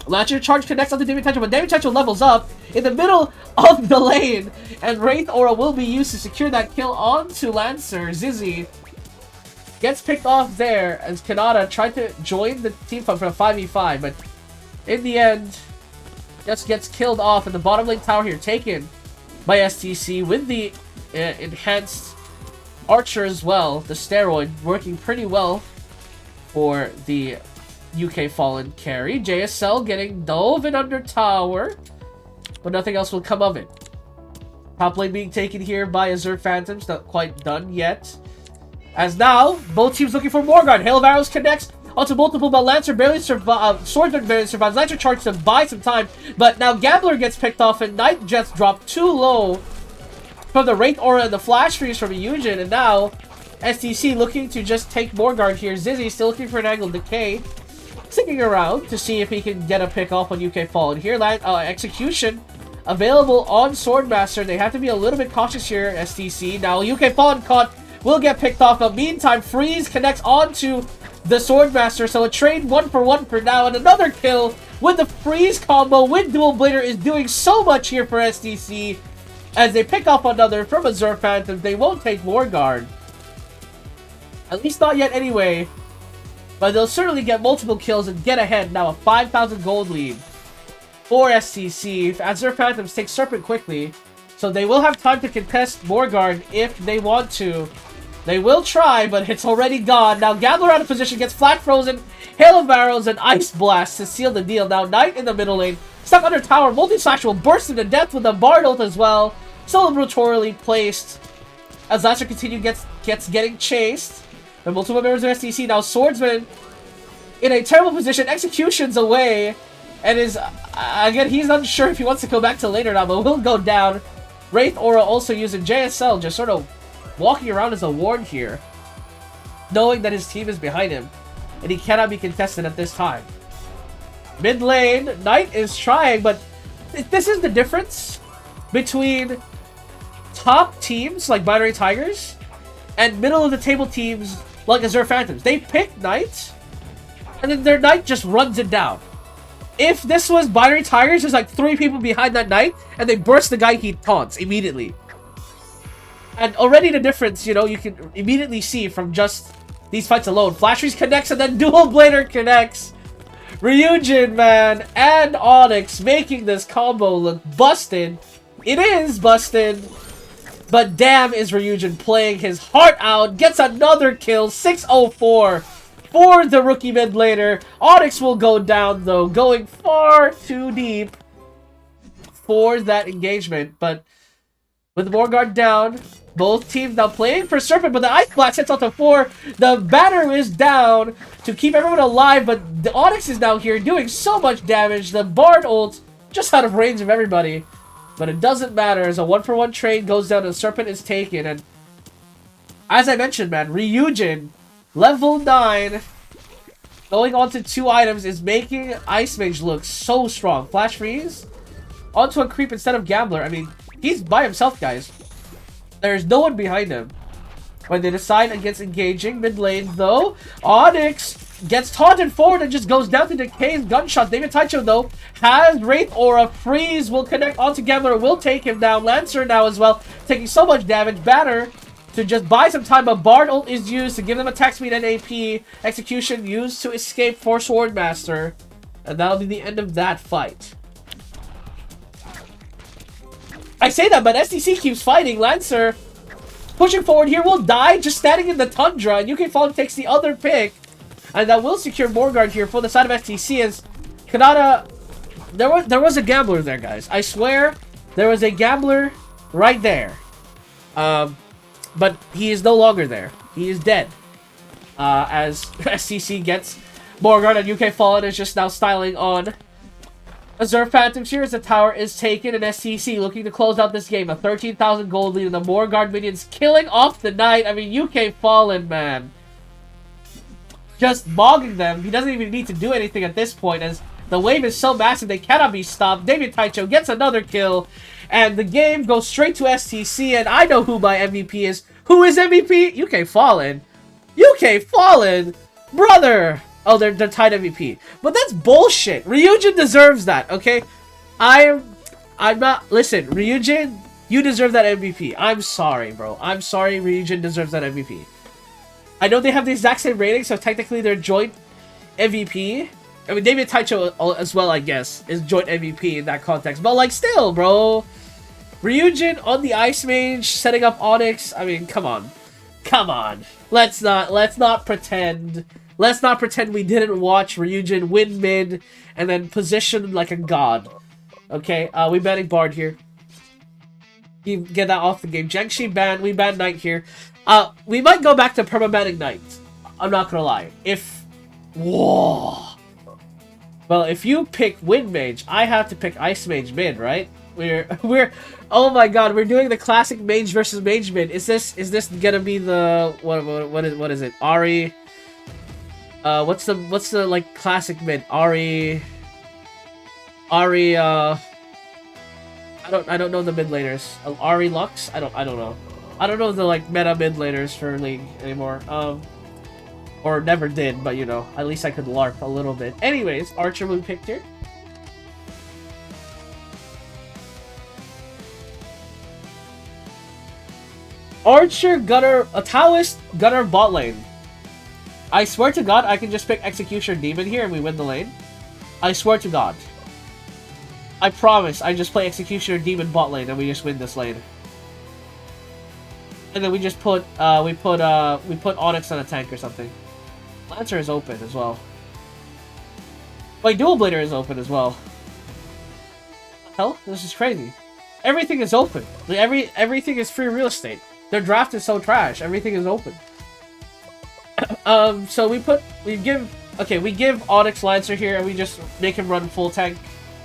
Lancer charge connects onto David Taicho, but David Taicho levels up in the middle of the lane. And Wraith Aura will be used to secure that kill onto Lancer. Zizzy gets picked off there as Kanata tried to join the teamfight for a 5v5, but in the end, just gets killed off. And the bottom lane tower here taken by STC with the enhanced Archer as well. The steroid working pretty well for the UK Fallen carry. JSL getting dove in under tower, but nothing else will come of it. Top lane being taken here by Azure Phantoms, not quite done yet. As now, both teams looking for Morgard. Hail of Arrows connects onto multiple, but Lancer barely survives. Swordsman barely survives. Lancer charges to buy some time, but now Gambler gets picked off, and Knight Jets drop too low from the Wraith Aura and the Flash Freeze from Eugen, and now STC looking to just take Morgard here. Zizzy still looking for an angle. Decay sticking around to see if he can get a pick off on UK Fallen here. Execution available on Swordmaster. They have to be a little bit cautious here, STC. Now UK Fallen caught, will get picked off, but meantime, Freeze connects onto the Swordmaster, so a trade 1-for-1 for now, and another kill with the Freeze combo with Dual Blader is doing so much here for STC as they pick up another from Azure Phantoms. They won't take Morgard. At least not yet anyway, but they'll certainly get multiple kills and get ahead. Now a 5,000 gold lead for STC. Azure Phantoms take Serpent quickly, so they will have time to contest Morgard if they want to. They will try, but it's already gone. Now Gambler out of position, gets flat frozen, Hail of Arrows, and Ice Blast to seal the deal. Now Knight in the middle lane, stuck under tower, multi-slash will burst into death with a Bard ult as well. Celebratorily placed as Lancer gets getting chased. The multiple members of STC. Now Swordsman in a terrible position, executions away, and is again, he's unsure if he wants to go back to later now, but will go down. Wraith Aura also using JSL, just sort of walking around as a ward here, knowing that his team is behind him and he cannot be contested at this time. Mid lane, Knight is trying, but this is the difference between top teams like Binary Tigers and middle of the table teams like Azure Phantoms. They pick Knight and then their Knight just runs it down. If this was Binary Tigers, there's like 3 people behind that Knight and they burst the guy he taunts immediately. And already the difference, you know, you can immediately see from just these fights alone. Flash Freeze connects and then Dual Blader connects. Ryujin, man, and Onyx making this combo look busted. It is busted. But damn is Ryujin playing his heart out. Gets another kill. 604 for the rookie mid laner. Onyx will go down though, going far too deep for that engagement. But with Morgard down, both teams now playing for Serpent, but the Ice Blast hits onto 4. The banner is down to keep everyone alive, but the Onyx is now here doing so much damage. The Bard ult just out of range of everybody. But it doesn't matter as a 1-for-1 trade goes down and Serpent is taken. And as I mentioned, man, Ryujin, level 9, going on to 2 items is making Ice Mage look so strong. Flash Freeze onto a creep instead of Gambler. I mean, he's by himself, guys. There's no one behind him when they decide against engaging. Mid lane, though, Onyx gets taunted forward and just goes down to Decay's gunshot. David Taicho, though, has Wraith Aura. Freeze will connect onto Gambler, will take him down. Lancer now as well, taking so much damage. Banner to just buy some time, but Bard ult is used to give them attack speed and AP. Execution used to escape for Swordmaster. And that'll be the end of that fight. I say that, but STC keeps fighting. Lancer pushing forward here will die, just standing in the Tundra, and UK Fallen takes the other pick. And that will secure Morgard here for the side of STC as Kanata there was a gambler there, guys. I swear, there was a gambler right there. But he is no longer there. He is dead. As SCC gets Morgard and UK Fallen is just now styling on Azure Phantoms here as the tower is taken, and SCC looking to close out this game. A 13,000 gold lead, and the Morgard minions killing off the night. I mean, UK Fallen, man. Just bogging them. He doesn't even need to do anything at this point, as the wave is so massive they cannot be stopped. Damien Taicho gets another kill, and the game goes straight to STC, and I know who my MVP is. Who is MVP? UK Fallen. UK Fallen! Brother! Oh, they're tied MVP. But that's bullshit. Ryujin deserves that, okay? I'm not... Listen, Ryujin, you deserve that MVP. I'm sorry, bro. I'm sorry, Ryujin deserves that MVP. I know they have the exact same rating, so technically they're joint MVP. I mean, David Taicho as well, I guess, is joint MVP in that context. But, like, still, bro. Ryujin on the Ice Mage, setting up Onyx. I mean, come on. Come on. Let's not pretend... Let's not pretend we didn't watch Ryujin win mid and then position like a god. Okay, we banning Bard here. You get that off the game. Jiangxi ban, we ban Knight here. We might go back to perma-banning Knight. I'm not gonna lie. Whoa. Well, if you pick Wind Mage, I have to pick Ice Mage mid, right? We're oh my god, we're doing the classic Mage versus Mage mid. Is this gonna be the what is it? Ari. What's the like classic mid? Ari, I don't know the mid laners. Ari Lux? I don't know. I don't know the like meta mid laners for League anymore. Or never did, but you know, at least I could LARP a little bit. Anyways, Archer we picked here. Archer, Gunner, a Taoist, Gunner bot lane. I swear to God, I can just pick Executioner Demon here and we win the lane. I swear to God. I promise, I just play Executioner Demon bot lane and we just win this lane. And then we just put, we put Onyx on a tank or something. Lancer is open as well. Wait, Dual Blader is open as well. What the hell? This is crazy. Everything is open. Like, everything is free real estate. Their draft is so trash. Everything is open. So we give Onyx Lancer here and we just make him run full tank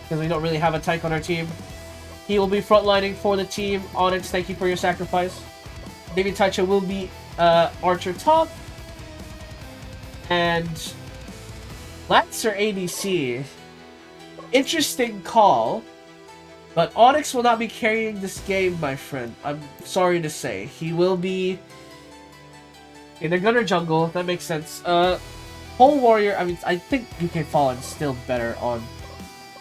because we don't really have a tank on our team. He will be frontlining for the team. Onyx, thank you for your sacrifice. David Taicho will be Archer top. And Lancer ADC. Interesting call. But Onyx will not be carrying this game, my friend. I'm sorry to say. He will be in the Gunner jungle. That makes sense. Pole Warrior, I mean, I think UK Fallen's still better on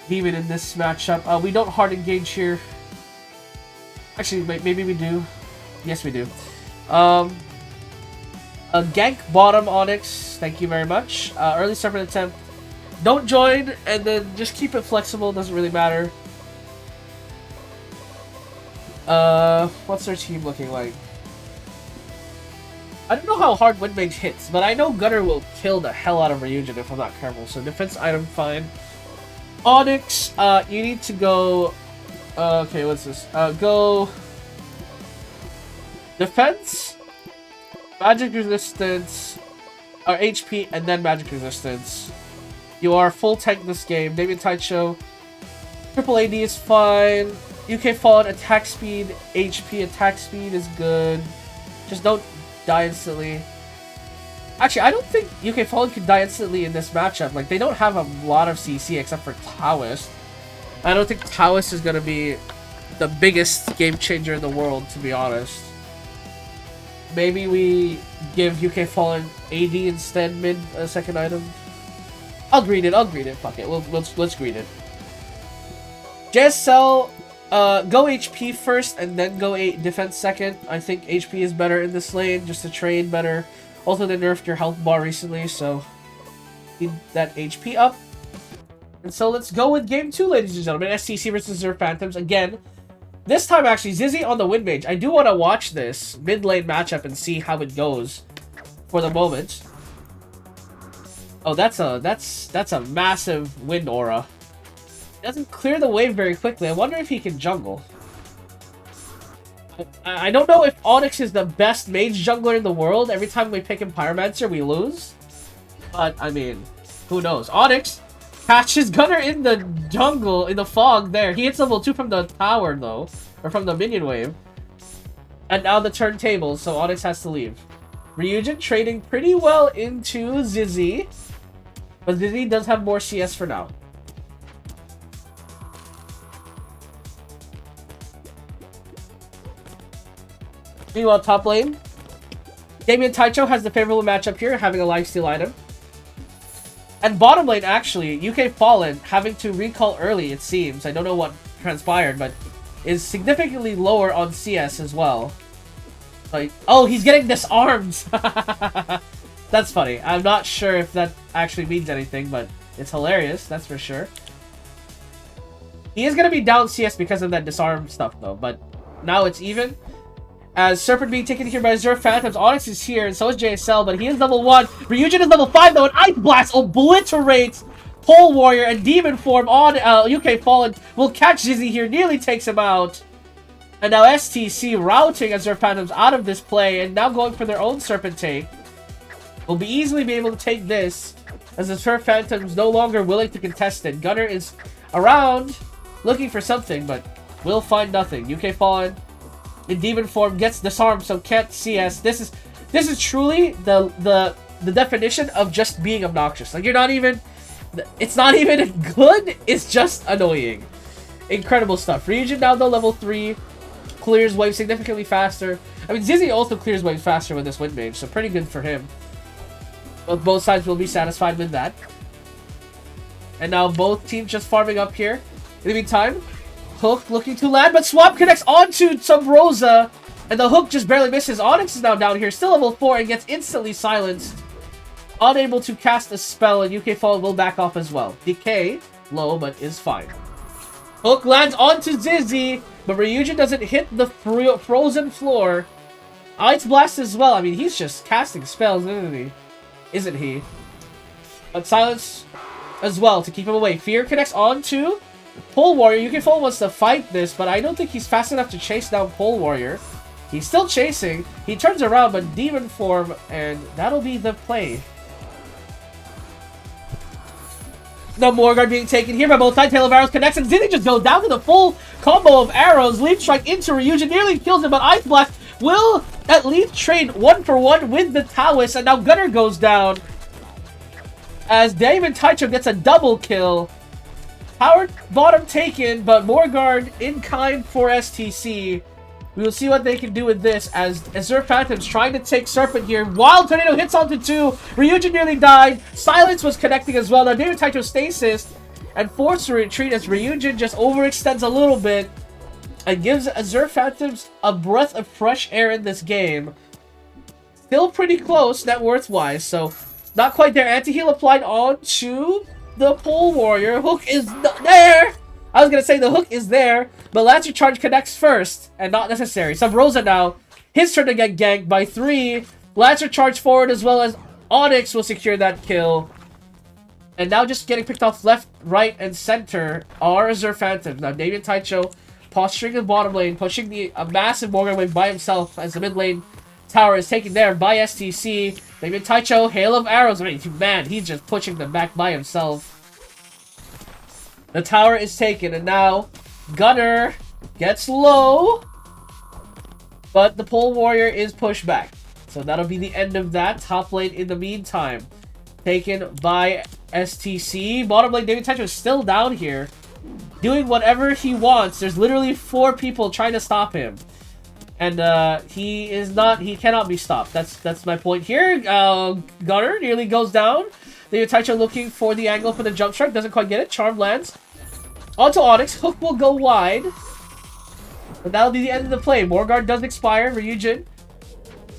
Demon in this matchup. We don't hard engage here. Actually, maybe we do. Yes, we do. A gank bottom Onyx. Thank you very much. Early serpent attempt. Don't join, and then just keep it flexible. Doesn't really matter. What's their team looking like? I don't know how hard Windmage hits, but I know Gunner will kill the hell out of Ryujin if I'm not careful. So defense item, fine. Onyx, you need to go... okay, what's this? Go... Defense, magic resistance, or HP, and then magic resistance. You are full tank this game. David Taicho. Triple AD is fine. UK Fallen, attack speed, HP, attack speed is good. Just don't die instantly. Actually, I don't think UK Fallen can die instantly in this matchup. Like, they don't have a lot of CC except for Taoist. I don't think Taoist is going to be the biggest game changer in the world, to be honest. Maybe we give UK Fallen AD instead mid second item. I'll greet it, fuck it. Let's greet it. Just sell... go HP first and then go defense second. I think HP is better in this lane, just to train better. Also, they nerfed your health bar recently, so need that HP up. And so let's go with game 2, ladies and gentlemen. STC versus Azure Phantoms. Again, this time actually, Zizzy on the Windmage. I do want to watch this mid lane matchup and see how it goes for the moment. Oh, that's a massive wind aura. Doesn't clear the wave very quickly. I wonder if he can jungle. I don't know if Onyx is the best mage jungler in the world. Every time we pick him Pyromancer, we lose. But, I mean, who knows? Onyx catches Gunner in the jungle, in the fog there. He hits level 2 from the tower, though. Or from the minion wave. And now the turntable, so Onyx has to leave. Ryujin trading pretty well into Zizzy. But Zizzy does have more CS for now. Meanwhile, top lane, Damien Taicho has the favorable matchup here, having a lifesteal item. And bottom lane, actually, UK Fallen, having to recall early, it seems. I don't know what transpired, but is significantly lower on CS as well. Like, oh, he's getting disarmed! That's funny. I'm not sure if that actually means anything, but it's hilarious, that's for sure. He is going to be down CS because of that disarm stuff, though, but now it's even. As Serpent being taken here by Azure Phantoms, Onyx is here, and so is JSL, but he is level 1. Ryujin is level 5, though, and Ice Blast obliterates Pole Warrior, and Demon Form on UK Fallen will catch Zizzy here, nearly takes him out. And now STC routing Azure Phantoms out of this play, and now going for their own Serpent take. Will be easily be able to take this, as Azure Phantoms no longer willing to contest it. Gunner is around, looking for something, but will find nothing. UK Fallen in demon form gets disarmed, so can't CS. This is truly the definition of just being obnoxious. Like, you're not even, it's not even good, it's just annoying. Incredible stuff. Ryujin now though level 3, clears waves significantly faster. I mean, Zizzy also clears waves faster with this wind mage, so pretty good for him. But both sides will be satisfied with that. And now both teams just farming up here. In the meantime, Hook looking to land, but Swap connects onto some Rosa, and the hook just barely misses. Onyx is now down here, still level 4, and gets instantly silenced. Unable to cast a spell, and UK Fallen will back off as well. Decay, low, but is fine. Hook lands onto Zizzy, but Ryujin doesn't hit the frozen floor. Ice Blast as well. I mean, he's just casting spells, isn't he? But silence as well to keep him away. Fear connects onto Pole Warrior. UK Fallen wants to fight this, but I don't think he's fast enough to chase down Pole Warrior. He's still chasing. He turns around, but Demon Form, and that'll be the play. No Morguard being taken here by both sides. Tail of Arrows connects, and Zizzy just goes down to the full combo of arrows. Leap Strike into Ryujin, nearly kills him, but Ice Blast will at least trade 1-for-1 with the Taoist, and now Gunner goes down. As Damon Taicho gets a double kill. Power bottom taken, but Morguard in kind for STC. We will see what they can do with this as Azure Phantom's trying to take Serpent here. Wild Tornado hits onto 2. Ryujin nearly died. Silence was connecting as well. Now David Taicho stasis and forced to retreat as Ryujin just overextends a little bit and gives Azure Phantoms a breath of fresh air in this game. Still pretty close net worth-wise, so not quite there. Anti-heal applied onto the Pole Warrior. Hook is there! I was going to say the hook is there, but Lancer Charge connects first, and not necessary. Sub Rosa now, his turn to get ganked by 3. Lancer Charge forward as well as Onyx will secure that kill. And now just getting picked off left, right, and center are Azure Phantom. Now Damien Taicho posturing in the bottom lane, pushing a massive Morgan wave by himself as the mid lane tower is taken there by STC. Damien Taicho, Hail of Arrows. I mean, man, he's just pushing them back by himself. The tower is taken, and now Gunner gets low, but the Pole Warrior is pushed back. So that'll be the end of that. Top lane in the meantime, taken by STC. Bottom lane, David Taicho is still down here, doing whatever he wants. There's literally 4 people trying to stop him. And he cannot be stopped. That's my point here. Gunner nearly goes down. David Taicho looking for the angle for the jump strike. Doesn't quite get it. Charm lands. Onto Onyx. Hook will go wide. And that'll be the end of the play. Morguard does expire. Ryujin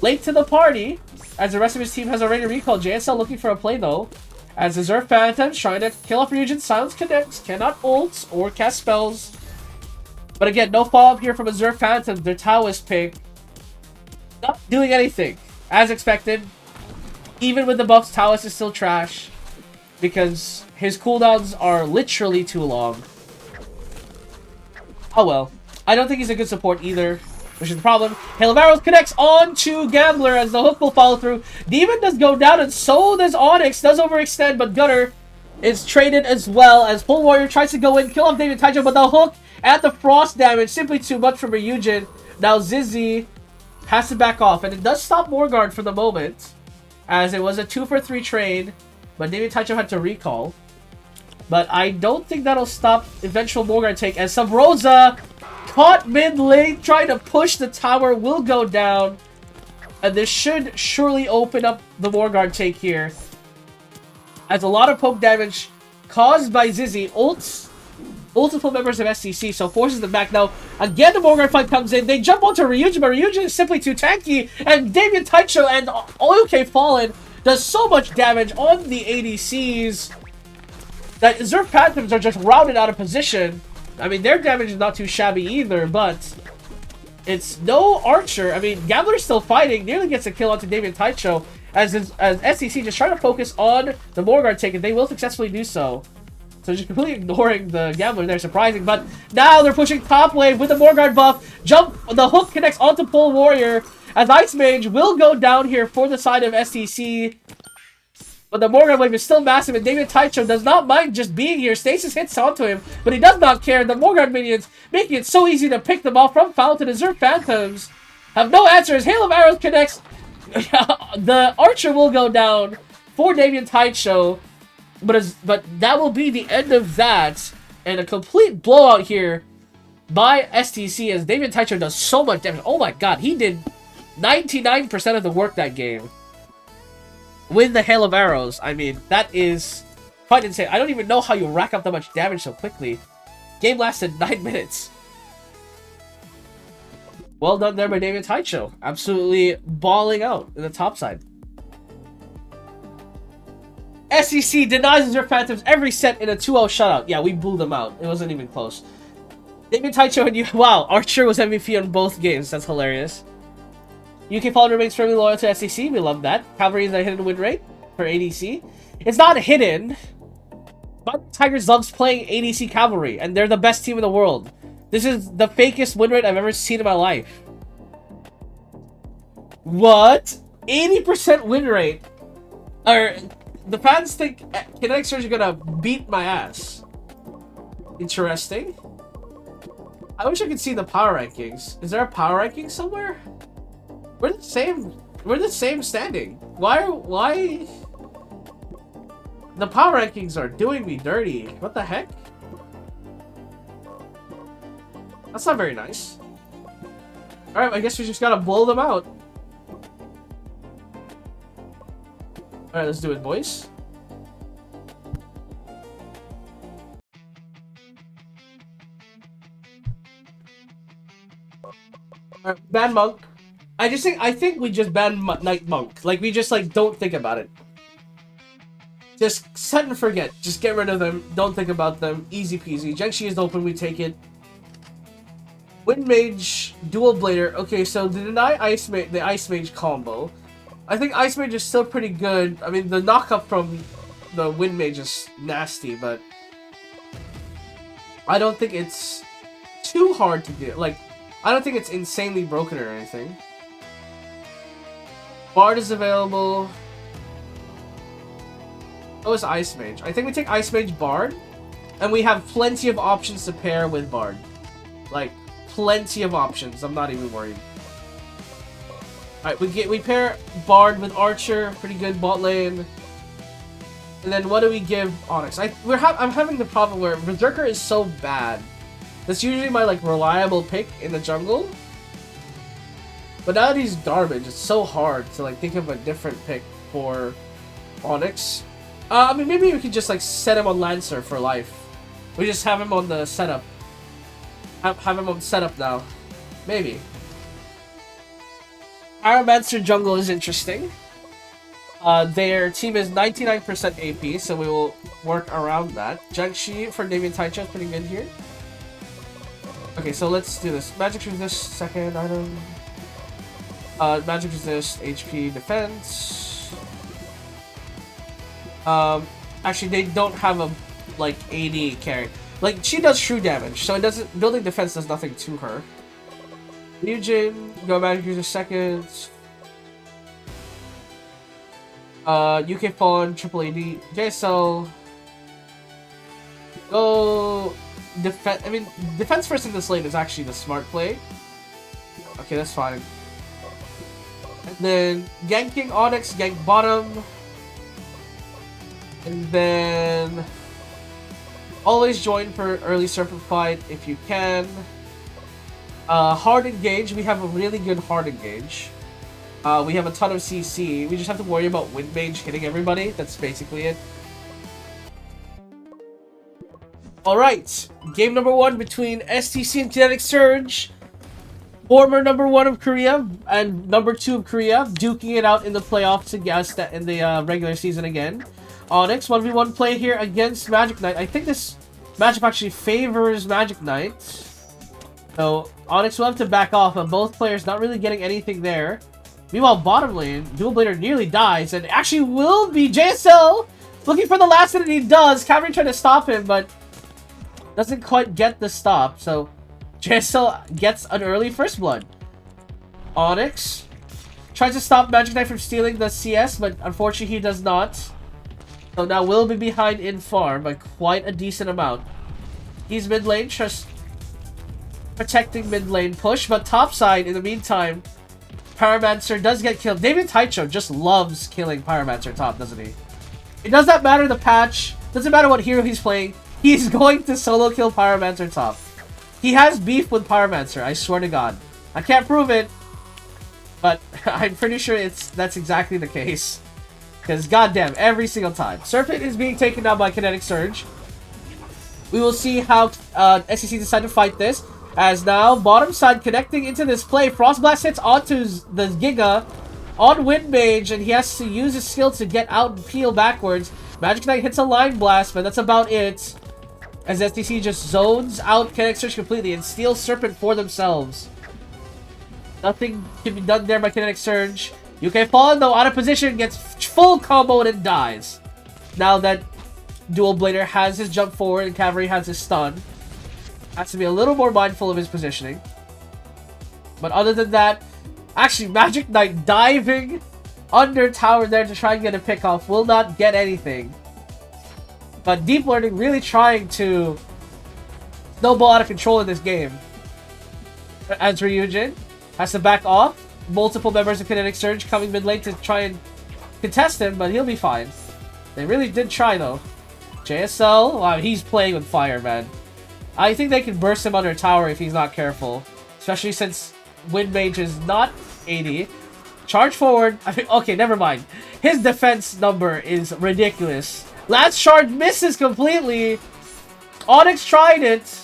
late to the party, as the rest of his team has already recalled. JSL looking for a play though, as Azure Phantom trying to kill off Ryujin. Silence connects. Cannot ult or cast spells. But again, no follow-up here from Azure Phantom. Their Taoist pick. Not doing anything. As expected. Even with the buffs, Taoist is still trash. Because his cooldowns are literally too long. Oh well. I don't think he's a good support either, which is the problem. Hail of Arrows connects on to Gambler as the hook will follow through. Demon does go down, and so does Onyx. Does overextend, but Gunner is traded as well as Pole Warrior tries to go in, kill off David Taicho, but the hook at the frost damage simply too much for Ryujin. Now Zizzy has to back off, and it does stop Morgard for the moment, as it was a 2-for-3 trade, but David Taicho had to recall. But I don't think that'll stop eventual Morgard take, as Subrosa, caught mid-lane, trying to push the tower, will go down. And this should surely open up the Morgard take here, as a lot of poke damage caused by Zizzy ults multiple members of SCC, so forces them back. Now, again, the Morgard fight comes in. They jump onto Ryujin, but Ryujin is simply too tanky, and Damien Taicho and OK Fallen does so much damage on the ADCs that Zerg Phantoms are just routed out of position. I mean, their damage is not too shabby either, but it's no Archer. I mean, Gambler's still fighting, nearly gets a kill onto Damien Taicho, as SCC just trying to focus on the Morgard take, and they will successfully do so. So just completely ignoring the Gambler there, surprising. But now they're pushing top wave with the Morgard buff. The hook connects onto Pole Warrior, as Ice Mage will go down here for the side of STC. But the Morgard wave is still massive, and David Taicho does not mind just being here. Stasis hits onto him, but he does not care. The Morgard minions making it so easy to pick them off from Fountain. The Zerg Phantoms have no answers. Hail of Arrows connects. The Archer will go down for Damien Taicho, but that will be the end of that, and a complete blowout here by STC as Damien Taicho does so much damage. Oh my god, he did 99% of the work that game with the Hail of Arrows. I mean, that is quite insane. I don't even know how you rack up that much damage so quickly. Game lasted 9 minutes. Well done there by Damien Taicho. Absolutely balling out in the top side. SEC denies the Zerg Phantoms every set in a 2-0 shutout. Yeah, we blew them out. It wasn't even close. Damien Taicho and you... Wow, Archer was MVP on both games. That's hilarious. UK Fallen remains firmly loyal to SEC. We love that. Cavalry is a hidden win rate for ADC. It's not hidden, but Tigers loves playing ADC Cavalry, and they're the best team in the world. This is the fakest win rate I've ever seen in my life. What? 80% win rate? The fans think Kinetic Surge are gonna beat my ass. Interesting. I wish I could see the power rankings. Is there a power ranking somewhere? We're the same standing. Why? The power rankings are doing me dirty. What the heck? That's not very nice. Alright, I guess we just gotta blow them out. Alright, let's do it, boys. Alright, ban Monk. I think we just ban Night Monk. Like, we just, like, don't think about it. Just set and forget. Just get rid of them. Don't think about them. Easy peasy. Genshi is open. We take it. Wind Mage, Dual Blader. Okay, so deny the Ice Mage combo. I think Ice Mage is still pretty good. I mean, the knockup from the Wind Mage is nasty, but I don't think it's too hard to do. Like, I don't think it's insanely broken or anything. Bard is available. Oh, it's Ice Mage. I think we take Ice Mage Bard, and we have plenty of options to pair with Bard. Like, plenty of options. I'm not even worried. Alright, we pair Bard with Archer, pretty good bot lane. And then what do we give Onyx? I'm having the problem where Berserker is so bad. That's usually my like reliable pick in the jungle. But now that he's garbage, it's so hard to like think of a different pick for Onyx. I mean, maybe we could just like set him on Lancer for life. We just have him on the setup. Have him on setup now. Maybe. Pyromancer jungle is interesting. Their team is 99% AP, so we will work around that. Jiangxi for Damien Taicho is pretty good here. Okay, so let's do this. Magic resist, second item. Magic resist, HP, defense. Actually, they don't have a like AD carry. Like, she does true damage, so it doesn't... Building defense does nothing to her. Ryujin, go back to second. UK Pawn, Triple AD, JSL. Go... Defense... I mean, defense first in this lane is actually the smart play. Okay, that's fine. And then, ganking Onyx, gank bottom. And then... Always join for early Serpent fight if you can. Hard engage, we have a really good hard engage. We have a ton of CC. We just have to worry about Wind Mage hitting everybody. That's basically it. Alright, game number 1 between STC and Kinetic Surge. Former number 1 of Korea and number 2 of Korea, duking it out in the playoffs against in the regular season again. Onyx, 1v1 play here against Magic Knight. I think this matchup actually favors Magic Knight. So, Onyx will have to back off, but both players not really getting anything there. Meanwhile, bottom lane, Dual Blader nearly dies, and actually will be JSL looking for the last hit, and he does. Cavalry trying to stop him, but doesn't quite get the stop. So, JSL gets an early first blood. Onyx tries to stop Magic Knight from stealing the CS, but unfortunately he does not. So now will be behind in farm by quite a decent amount. He's mid lane, just protecting mid lane push, but top side in the meantime, Pyromancer does get killed. David Taicho just loves killing Pyromancer top, doesn't he? It does not matter the patch, doesn't matter what hero he's playing, he's going to solo kill Pyromancer top. He has beef with Pyromancer, I swear to God. I can't prove it, but I'm pretty sure that's exactly the case. Because goddamn, every single time. Serpent is being taken down by Kinetic Surge. We will see how SEC decide to fight this. As now, bottom side connecting into this play. Frost Blast hits onto the Giga on Wind Mage, and he has to use his skill to get out and peel backwards. Magic Knight hits a Line Blast, but that's about it. As STC just zones out Kinetic Surge completely and steals Serpent for themselves. Nothing can be done there by Kinetic Surge. UK Fallen, though, out of position, gets full comboed and dies. Now that Dual Blader has his jump forward and Cavalry has his stun. Has to be a little more mindful of his positioning. But other than that, actually, Magic Knight diving under tower there to try and get a pick off will not get anything. But Deep Learning really trying to snowball out of control in this game. As Ryujin has to back off. Multiple members of Kinetic Surge coming mid lane to try and contest him, but he'll be fine. They really did try, though. JSL, wow, he's playing with fire, man. I think they can burst him under tower if he's not careful. Especially since Wind Mage is not 80. Charge forward. I mean, okay, never mind. His defense number is ridiculous. Last charge misses completely. Onyx tried it,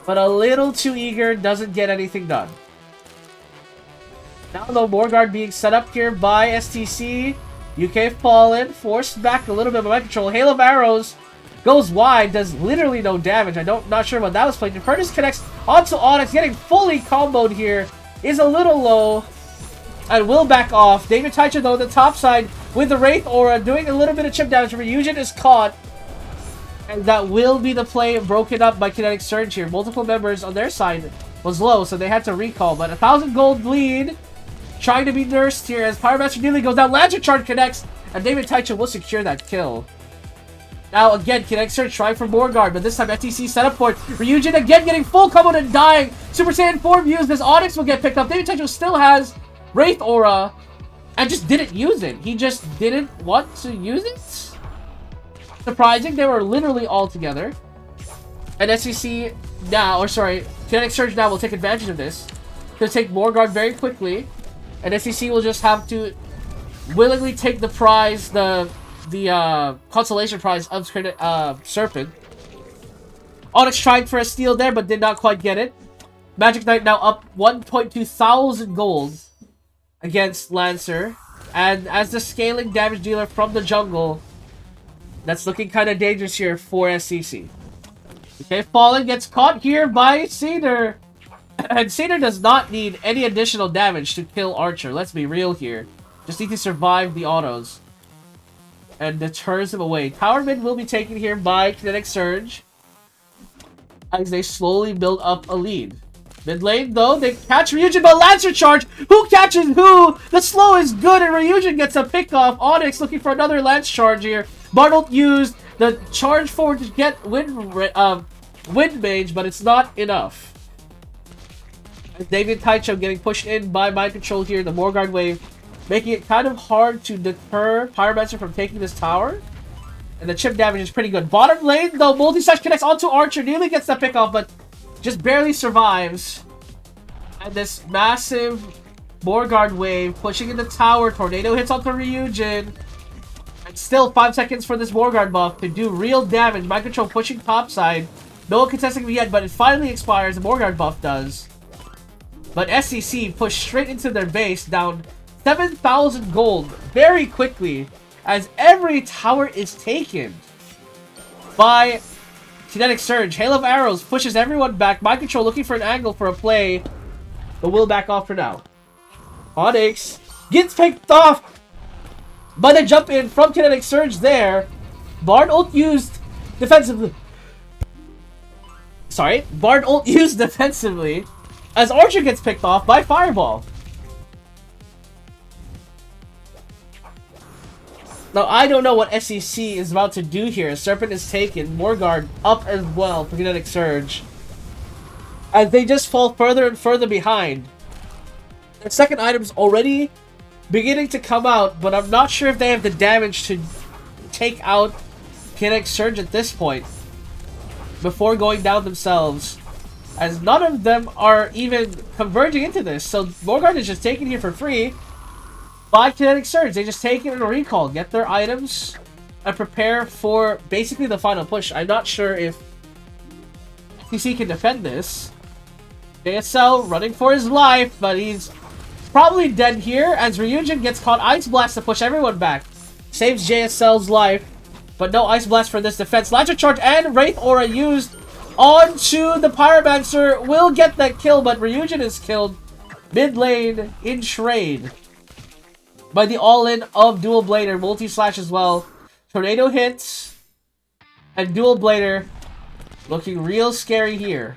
but a little too eager, doesn't get anything done. Now though, Morguard being set up here by STC. UK Fallen, forced back a little bit by control. Hail of Arrows goes wide, does literally no damage. Not sure what that was playing. Curtis connects onto Onyx, getting fully comboed here. Is a little low. And will back off. David Taicha though, the top side with the Wraith Aura, doing a little bit of chip damage. Ryujin is caught. And that will be the play broken up by Kinetic Surge here. Multiple members on their side was low, so they had to recall. But 1,000 gold lead. Trying to be nursed here as Pyromancer nearly goes down. Lantern Charge connects, and David Taicha will secure that kill. Now again, Kinetic Surge trying for Morguard, but this time FTC set up for it. Ryujin again getting full combo and dying. Super Saiyan form used. This Onyx will get picked up. David Taicha still has Wraith Aura and just didn't use it. He just didn't want to use it. Surprising, they were literally all together. And SEC now, or sorry, Kinetic Surge now will take advantage of this to take Morguard very quickly. And SEC will just have to willingly take the prize, the consolation prize of Serpent. Onyx tried for a steal there, but did not quite get it. Magic Knight now up 1.2 thousand gold against Lancer. And as the scaling damage dealer from the jungle, that's looking kind of dangerous here for SCC. Okay, Fallen gets caught here by Cedar. And Cedar does not need any additional damage to kill Archer. Let's be real here. Just need to survive the autos. And deters him away. Tower mid will be taken here by Kinetic Surge. as they slowly build up a lead. Mid lane, though, they catch Ryujin, but Lancer Charge! Who catches who? The slow is good, and Ryujin gets a pick off. Onyx looking for another Lance Charge here. Bardolt used the charge forward to get Wind Mage, but it's not enough. David Taicho getting pushed in by Mind Control here, the Morgard wave, making it kind of hard to deter Pyromancer from taking this tower. And the chip damage is pretty good. Bottom lane, though, multi-slash connects onto Archer, nearly gets the pick off, but just barely survives. And this massive Morgard wave pushing in the tower. Tornado hits onto Ryujin. And still 5 seconds for this Morgard buff to do real damage. Mind Control pushing topside. No one contesting yet, but it finally expires. The Morgard buff does. But SCC pushed straight into their base, down 7,000 gold very quickly, as every tower is taken by Kinetic Surge. Hail of Arrows pushes everyone back. Mind Control looking for an angle for a play, but will back off for now. Onyx gets picked off by the jump in from Kinetic Surge there. Bard ult used defensively. Sorry, Bard ult used defensively as Archer gets picked off by Fireball. Now, I don't know what SEC is about to do here. Serpent is taken. Morgard up as well for Kinetic Surge, as they just fall further and further behind. The second item's already beginning to come out, but I'm not sure if they have the damage to take out Kinetic Surge at this point before going down themselves, as none of them are even converging into this. So Morgard is just taken here for free by Kinetic Surge. They just take it in a recall, get their items, and prepare for basically the final push. I'm not sure if TC can defend this. JSL running for his life, but he's probably dead here as Ryujin gets caught Ice Blast to push everyone back. Saves JSL's life, but no Ice Blast for this defense. Lancer Charge and Wraith Aura used onto the Pyromancer. Will get that kill, but Ryujin is killed mid lane in trade by the all-in of Dual Blader. Multi-slash as well. Tornado hits, and Dual Blader looking real scary here.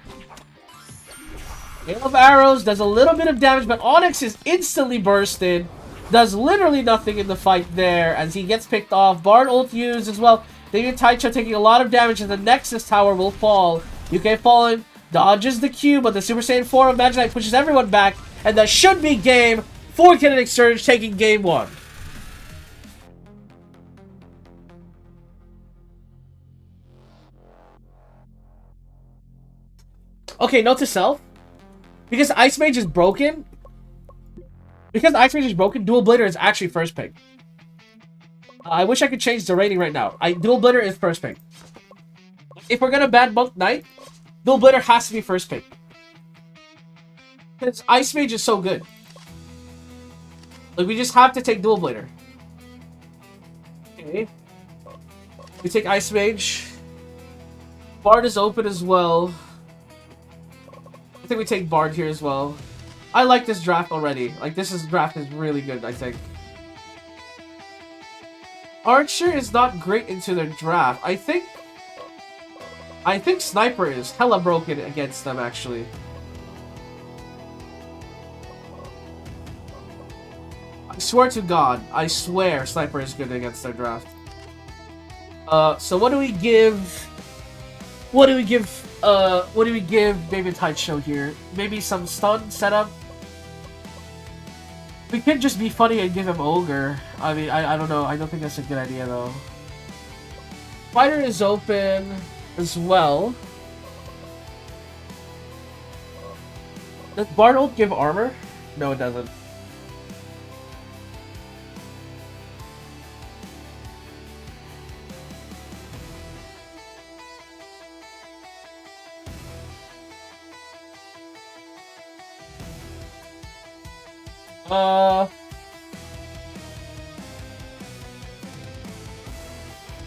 Hail of Arrows does a little bit of damage, but Onyx is instantly bursted. Does literally nothing in the fight there as he gets picked off. Bard ult used as well. David Taicho taking a lot of damage, and the Nexus tower will fall. UK Fallen dodges the Q, but the Super Saiyan 4 of Magic Knight pushes everyone back, and that should be game for Kinetic Surge, taking game 1. Okay, note to self. Because Ice Mage is broken, Dual Blader is actually first pick. I wish I could change the rating right now. Dual Blader is first pick. If we're gonna ban Monk Knight, Dual Blader has to be first pick. Because Ice Mage is so good. Like, we just have to take Dual Blader. Okay. We take Ice Mage. Bard is open as well. I think we take Bard here as well. I like this draft already. Like, draft is really good, I think. Archer is not great into their draft. I think Sniper is hella broken against them, actually. I swear to God, I swear Sniper is good against their draft. So what do we give? What do we give David Taicho here? Maybe some stun setup? We could just be funny and give him Ogre. I mean, I don't know. I don't think that's a good idea, though. Fighter is open as well. Does Bard ult give armor? No, it doesn't.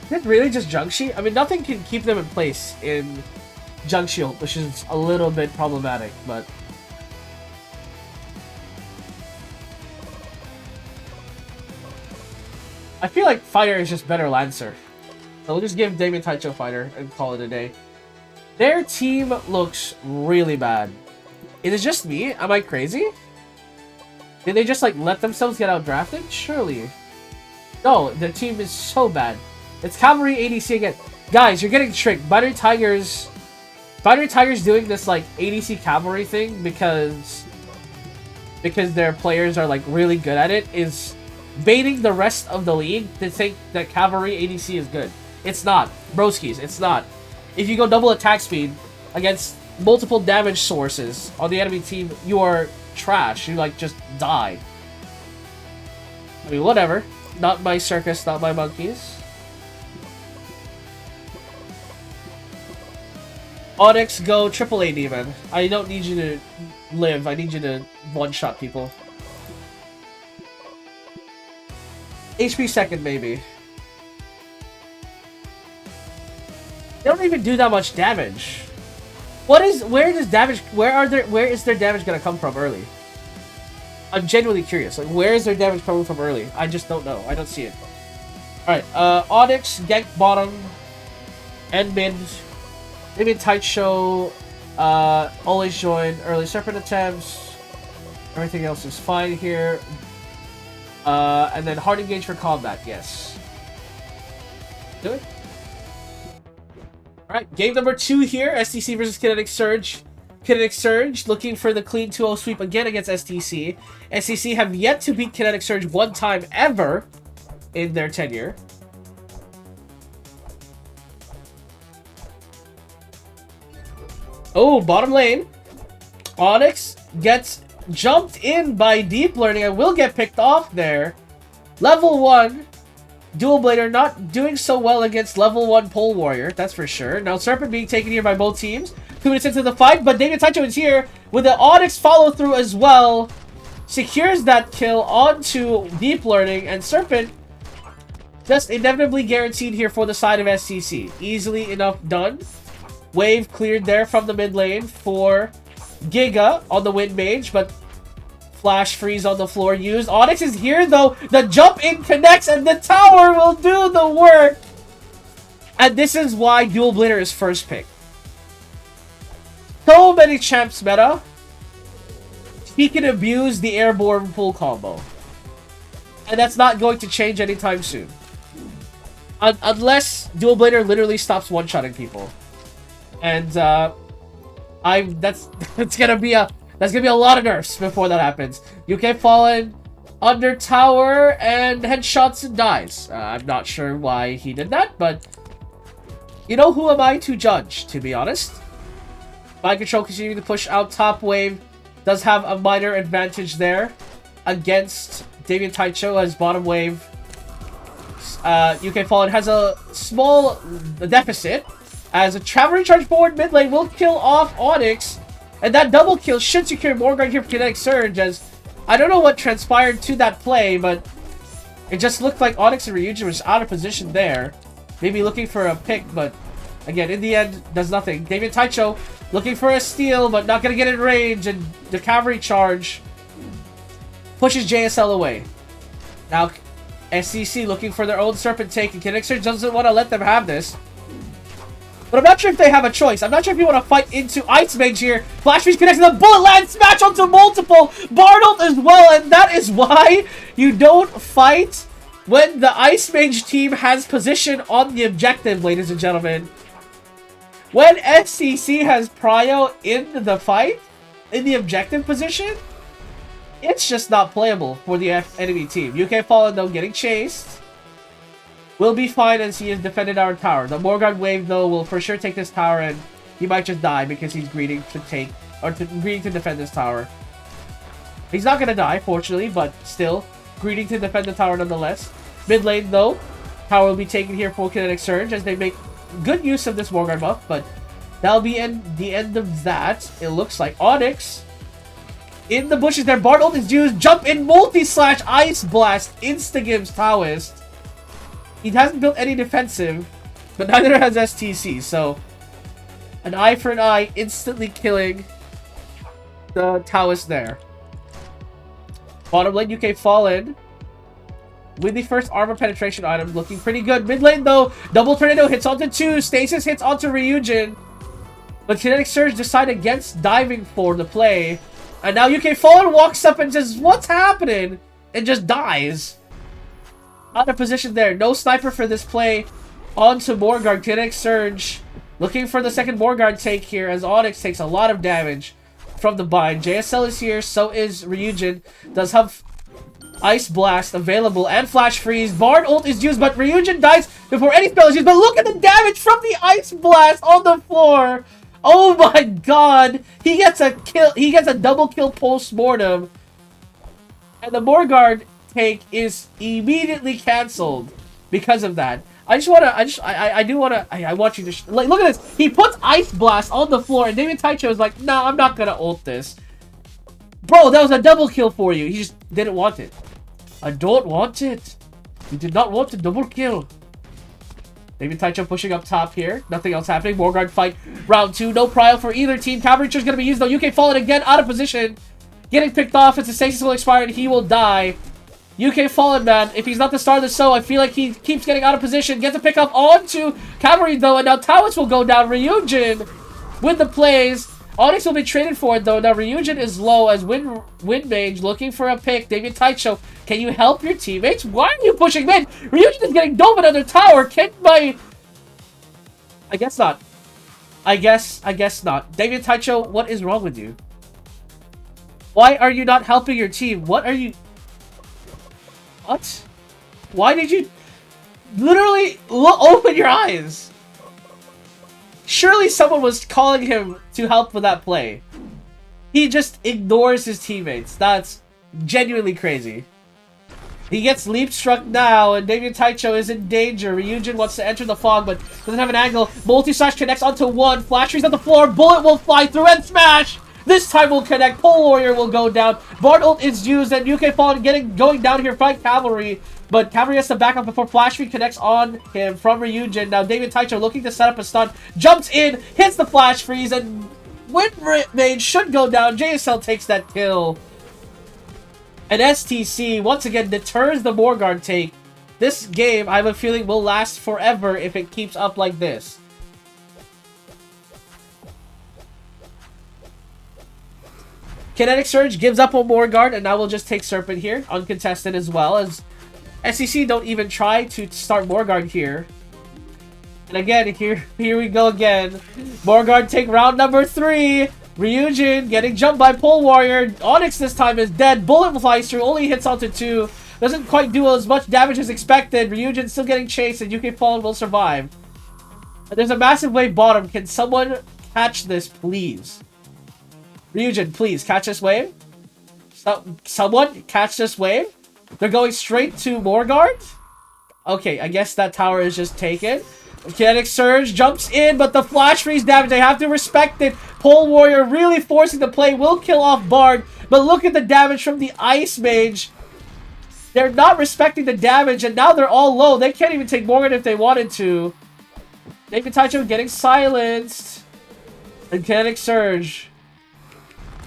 Is it really just Junk Shield? I mean, nothing can keep them in place in Junk Shield, which is a little bit problematic, but... I feel like Fighter is just better Lancer. So we'll just give Damien Taicho Fighter and call it a day. Their team looks really bad. Is it just me? Am I crazy? Did they just like let themselves get out drafted? Surely. No, their team is so bad. It's Cavalry ADC again. Guys, you're getting tricked. Binary Tigers doing this like ADC Cavalry thing because their players are like really good at it is baiting the rest of the league to think that Cavalry ADC is good. It's not. Broskis, it's not. If you go double attack speed against multiple damage sources on the enemy team, you are trash. You like just die. I mean, whatever. Not my circus, not my monkeys. Onyx, go AAA demon. I don't need you to live. I need you to one-shot people. HP second, maybe. They don't even do that much damage. Where is their damage gonna come from early? I'm genuinely curious. Like, where is their damage coming from early? I just don't know. I don't see it. Alright, Onyx, gank bottom, and mid. Maybe a tight show. Always join early serpent attempts. Everything else is fine here. And then hard engage for combat, yes. Do it. Alright, game number 2 here. STC versus Kinetic Surge. Kinetic Surge looking for the clean 2-0 sweep again against STC. STC have yet to beat Kinetic Surge one time ever in their tenure. Oh, bottom lane. Onyx gets jumped in by Deep Learning and will get picked off there. Level 1. Dual Blader not doing so well against level 1 Pole Warrior, that's for sure. Now Serpent being taken here by both teams. 2 minutes into the fight, but David Tacho is here with the Onyx follow through as well. Secures that kill onto Deep Learning, and Serpent just inevitably guaranteed here for the side of SCC. Easily enough done. Wave cleared there from the mid lane for Giga on the Wind Mage, but Flash freeze on the floor used. Onyx is here though. The jump in connects and the tower will do the work. And this is why Dual Blader is first pick. So many champs meta. He can abuse the airborne full combo. And that's not going to change anytime soon. Unless Dual Blader literally stops one-shotting people. And that's gonna be a lot of nerfs before that happens. UK Fallen under tower and headshots and dies. I'm not sure why he did that, but you know, who am I to judge, to be honest? Mind Control continuing to push out top wave. Does have a minor advantage there against Damien Taicho as bottom wave. UK Fallen has a small deficit as a Traveling Charge forward mid lane will kill off Onyx. And that double kill should secure Morgan here for Kinetic Surge, as I don't know what transpired to that play, but it just looked like Onyx and Ryujin was out of position there. Maybe looking for a pick, but again, in the end, does nothing. David Taicho looking for a steal, but not going to get in range, and the Cavalry Charge pushes JSL away. Now, SCC looking for their own Serpent take, and Kinetic Surge doesn't want to let them have this. But I'm not sure if they have a choice. I'm not sure if you want to fight into Ice Mage here. Flash Freeze connects, and the bullet lands, smash onto multiple. Barnold as well, and that is why you don't fight when the Ice Mage team has position on the objective, ladies and gentlemen. When SCC has prio in the fight, in the objective position, it's just not playable for the enemy team. UK Fallen, though, getting chased. Will be fine as he has defended our tower. The Morgan wave, though, will for sure take this tower, and he might just die because he's greeting to defend this tower. He's not gonna die, fortunately, but still, greeting to defend the tower nonetheless. Mid lane, though, tower will be taken here for Kinetic Surge as they make good use of this Morgan buff, but that'll be the end of that. It looks like Onyx in the bushes there. Barnold is used. Jump in multi-slash Ice Blast insta-gives Taoist. He hasn't built any defensive, but neither has STC, so an eye for an eye, instantly killing the Taoist there. Bottom lane, UK Fallen with the first armor penetration item, looking pretty good. Mid lane, though, double tornado hits onto 2, Stasis hits onto Ryujin. But Kinetic Surge decided against diving for the play. And now UK Fallen walks up and says, what's happening? And just dies. Out of position there. No sniper for this play. On to Morgard. Kinetic Surge. Looking for the second Morgard take here as Onyx takes a lot of damage from the bind. JSL is here. So is Ryujin. Does have Ice Blast available and Flash Freeze. Bard ult is used, but Ryujin dies before any spell is used. But look at the damage from the Ice Blast on the floor. Oh my god! He gets a kill. He gets a double kill post-mortem. And the Morgard take is immediately cancelled because of that. I want you to, like, look at this. He puts Ice Blast on the floor and David Taicho is like, no, I'm not gonna ult this. Bro, that was a double kill for you. He just didn't want it. I don't want it. You did not want the double kill. David Taicho pushing up top here. Nothing else happening. Morgard fight round 2. No prio for either team. Cavalry Charge is going to be used though. UK Fallen again out of position. Getting picked off. Its stasis will expire and he will die. UK Fallen, man. If he's not the star of the show, I feel like he keeps getting out of position. Gets a pick up onto Cavalry though. And now Taoist will go down. Ryujin with the plays. Onyx will be traded for it though. Now Ryujin is low as Wind Mage looking for a pick. David Taicho, can you help your teammates? Why are you pushing mid? Ryujin is getting dove another tower. Can my... I guess not. I guess not. David Taicho, what is wrong with you? Why are you not helping your team? What are you... What? Why did you... Literally open your eyes? Surely someone was calling him to help with that play. He just ignores his teammates. That's genuinely crazy. He gets leap struck now, and David Taicho is in danger. Ryujin wants to enter the fog, but doesn't have an angle. Multi-slash connects onto one. Flash freeze on the floor. Bullet will fly through and smash! This time will connect. Pole Warrior will go down. Bard ult is used, and UK Fallen going down here, fight Cavalry. But Cavalry has to back up before Flash Freeze connects on him from Ryujin. Now David Taicho looking to set up a stun. Jumps in, hits the Flash Freeze, and Wind Mage should go down. JSL takes that kill. And STC, once again, deters the Morgard take. This game, I have a feeling, will last forever if it keeps up like this. Kinetic Surge gives up on Morgard, and now we'll just take Serpent here, uncontested as well, as SEC don't even try to start Morgard here. And again, here we go again. Morgard take round number 3. Ryujin getting jumped by Pole Warrior. Onyx this time is dead. Bullet flies through, only hits onto 2. Doesn't quite do as much damage as expected. Ryujin still getting chased, and UK Fallen will survive. And there's a massive wave bottom. Can someone catch this, please? Ryujin, please, catch this wave. Someone catch this wave. They're going straight to Morgard. Okay, I guess that tower is just taken. Kinetic Surge jumps in, but the Flash Freeze damage, they have to respect it. Pole Warrior really forcing the play, will kill off Bard. But look at the damage from the Ice Mage. They're not respecting the damage, and now they're all low. They can't even take Morgard if they wanted to. David Taicho getting silenced. And Kinetic Surge.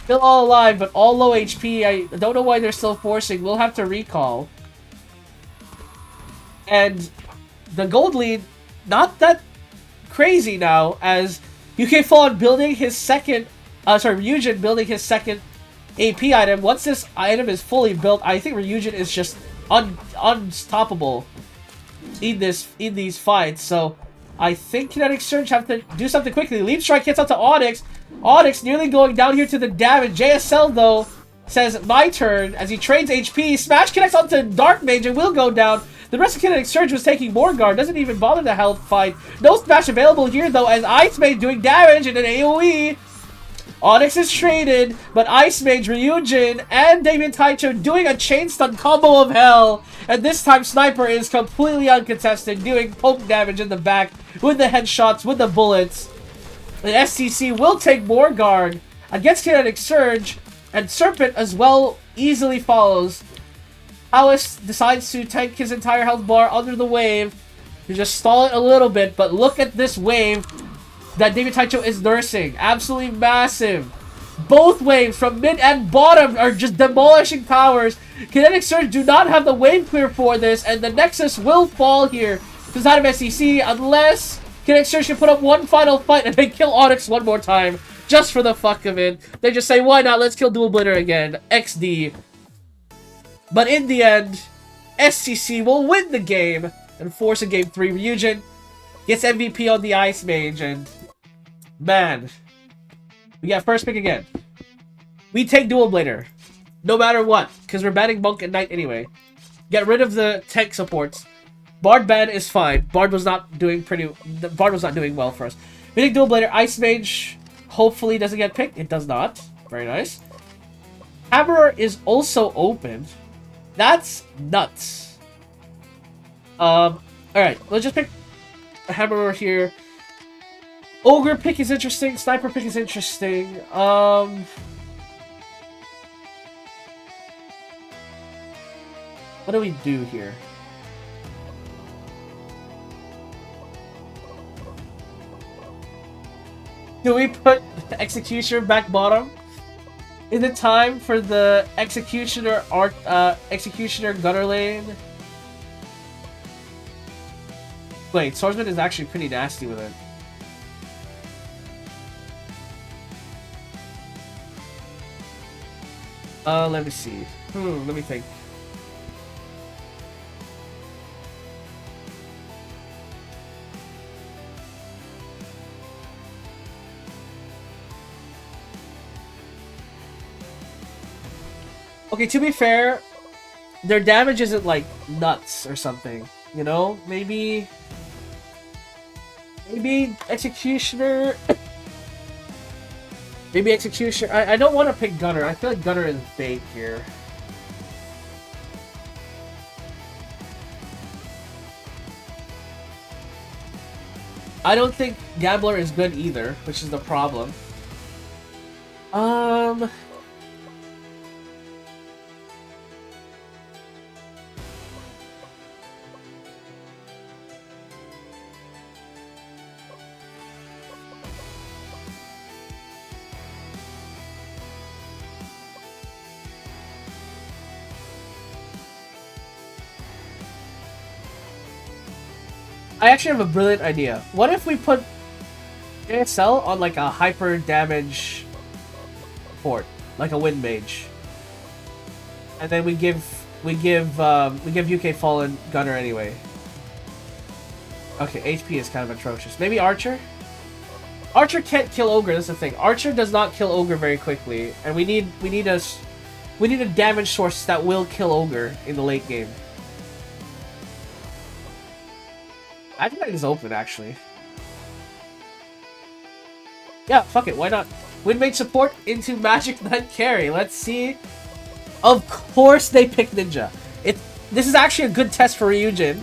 Still all alive, but all low HP. I don't know why they're still forcing. We'll have to recall. And the gold lead, not that crazy now, as UK Fallen building his second... Ryujin building his second AP item. Once this item is fully built, I think Ryujin is just unstoppable in these fights. So I think Kinetic Surge have to do something quickly. Leap Strike hits out to Onyx. Onyx nearly going down here to the damage. JSL, though, says, my turn, as he trades HP. Smash connects onto Dark Mage and will go down. The rest of Kinetic Surge was taking Morgard. Doesn't even bother to help fight. No Smash available here, though, as Ice Mage doing damage in an AoE. Onyx is traded, but Ice Mage, Ryujin, and David Taicho doing a chain stun combo of hell. And this time, Sniper is completely uncontested, doing poke damage in the back with the headshots, with the bullets. The STC will take Morgard against Kinetic Surge, and Serpent as well easily follows. Alice decides to tank his entire health bar under the wave to just stall it a little bit, but look at this wave that David Taicho is nursing. Absolutely massive. Both waves from mid and bottom are just demolishing towers. Kinetic Surge do not have the wave clear for this, and the Nexus will fall here to the side of SEC unless Kinetic Surge can put up one final fight and then kill Onyx one more time. Just for the fuck of it. They just say, why not? Let's kill Dual Blader again. XD. But in the end, STC will win the game and force a Game 3. Ryujin gets MVP on the Ice Mage, and man, we got first pick again. We take Dual Blader, no matter what, because we're banning Monk and Knight anyway. Get rid of the tech supports. Bard ban is fine. Bard was not doing well for us. We take Dual Blader. Ice Mage hopefully doesn't get picked. It does not. Very nice. Hammerer is also open. That's nuts. Alright, let's just pick a Hammerer here. Ogre pick is interesting. Sniper pick is interesting. What do we do here? Do we put the Executioner back bottom? Is it time for the Executioner Executioner Gunner lane? Wait, Swordsman is actually pretty nasty with it. Let me see. Let me think. Okay, to be fair, their damage isn't like nuts or something, you know? Maybe Executioner. Maybe Executioner. I don't want to pick Gunner. I feel like Gunner is bait here. I don't think Gambler is good either, which is the problem. I actually have a brilliant idea. What if we put ASL on like a hyper damage port, like a Wind Mage, and then we give UK Fallen Gunner anyway. Okay, HP is kind of atrocious. Maybe Archer. Archer can't kill Ogre. That's the thing. Archer does not kill Ogre very quickly, and we need a damage source that will kill Ogre in the late game. I think that is open, actually. Yeah, fuck it, why not? Windmage support into Magic Knight carry. Let's see. Of course they pick Ninja. This is actually a good test for Ryujin,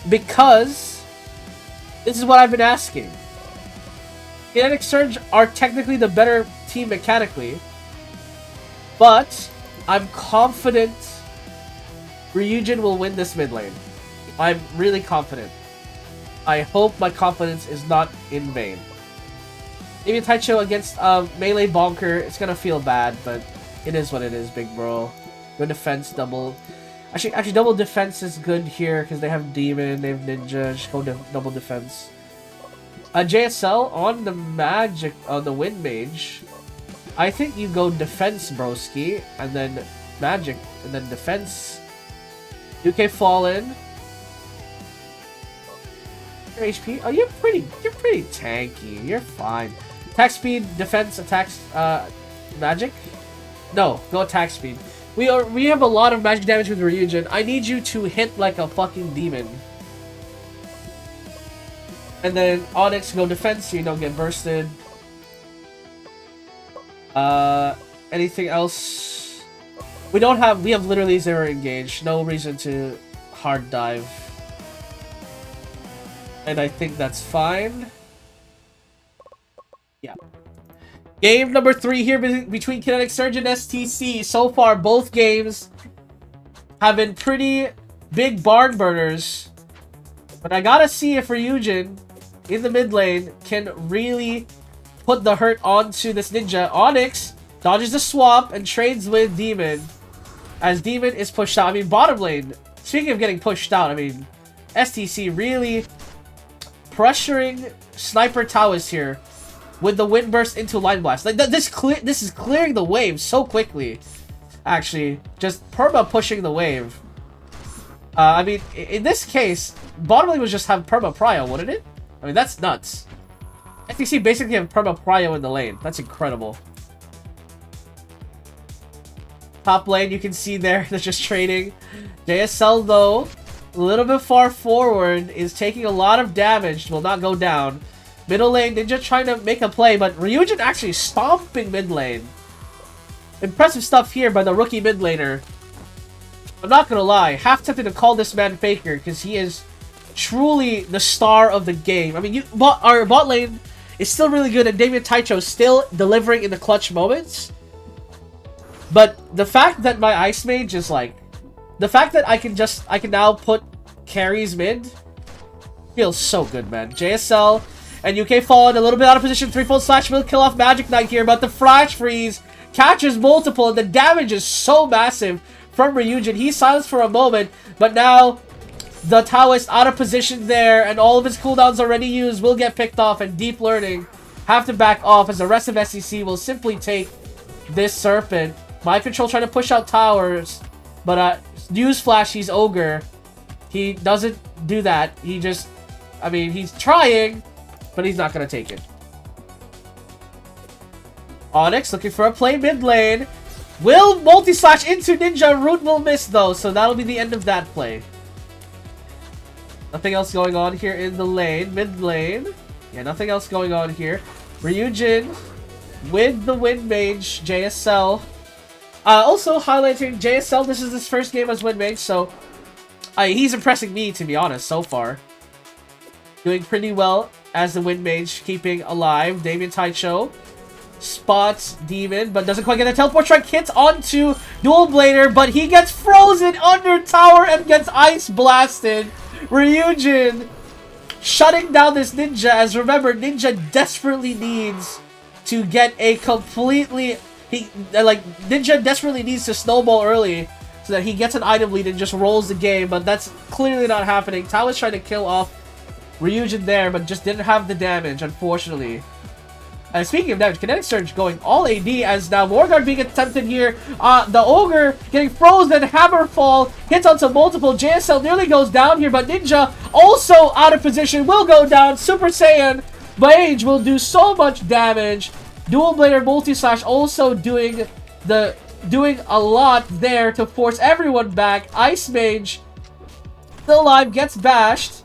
because this is what I've been asking. Kinetic Surge are technically the better team mechanically, but I'm confident Ryujin will win this mid lane. I'm really confident. I hope my confidence is not in vain. Maybe Taicho against melee bonker, it's gonna feel bad, but it is what it is, big bro. Good defense, double. Actually, double defense is good here because they have demon, they have ninja. Just go double defense. JSL on the magic, on the Wind Mage. I think you go defense, broski, and then magic, and then defense. UK Fallen. HP. Oh, you're pretty tanky. You're fine. Attack speed, defense, attacks, magic. No, go attack speed. We have a lot of magic damage with Ryujin. I need you to hit like a fucking demon. And then Onyx go defense so you don't get bursted. Anything else? We have literally 0 engage. No reason to hard dive. And I think that's fine. Yeah. Game number 3 here between Kinetic Surge and STC. So far, both games have been pretty big barn burners. But I gotta see if Ryujin in the mid lane can really put the hurt onto this ninja. Onyx dodges the swap and trades with Demon as Demon is pushed out. I mean, bottom lane, speaking of getting pushed out, I mean, STC really pressuring Sniper Taoist here with the Wind Burst into Line Blast. Like this is clearing the wave so quickly. Actually, just perma pushing the wave. I mean, in this case, bottom lane would just have perma prio, wouldn't it? I mean, that's nuts. FTC basically have perma prio in the lane. That's incredible. Top lane, you can see there, they're just trading. JSL, though, a little bit far forward, is taking a lot of damage. Will not go down. Middle lane, Ninja trying to make a play, but Ryujin actually stomping mid lane. Impressive stuff here by the rookie mid laner. I'm not gonna lie, half tempted to call this man Faker, because he is truly the star of the game. I mean, our bot lane is still really good, and Damien Taicho still delivering in the clutch moments. But the fact that my Ice Mage is like... The fact that I can now put carries mid feels so good, man. JSL and UK Fallen a little bit out of position. 3-fold slash will kill off Magic Knight here, but the Flash Freeze catches multiple, and the damage is so massive from Ryujin. He's silenced for a moment, but now the Taoist out of position there, and all of his cooldowns already used will get picked off, and Deep Learning have to back off as the rest of SEC will simply take this Serpent. Mind Control trying to push out towers, but newsflash, he's Ogre. He doesn't do that. He just, I mean, he's trying, but he's not going to take it. Onyx looking for a play mid lane. Will multi-slash into Ninja. Root will miss, though, so that'll be the end of that play. Nothing else going on here in the lane. Mid lane. Yeah, nothing else going on here. Ryujin with the Wind Mage. JSL. Also highlighting JSL, this is his first game as Wind Mage, so he's impressing me, to be honest, so far. Doing pretty well as the Wind Mage, keeping alive. Damien Taicho spots Demon, but doesn't quite get a teleport strike. Hits onto Dual Blader, but he gets frozen under tower and gets ice blasted. Ryujin shutting down this Ninja, as remember, Ninja desperately needs to get a completely... Ninja desperately needs to snowball early so that he gets an item lead and just rolls the game, but that's clearly not happening. Tao is trying to kill off Ryujin there, but just didn't have the damage, unfortunately. And speaking of damage, Kinetic Surge going all AD, as now Morgard being attempted here. The Ogre getting frozen, Hammerfall hits onto multiple. JSL nearly goes down here, but Ninja also out of position, will go down. Super Saiyan Mage will do so much damage. Dual Blader multi-slash also doing a lot there to force everyone back. Ice Mage still alive, gets bashed,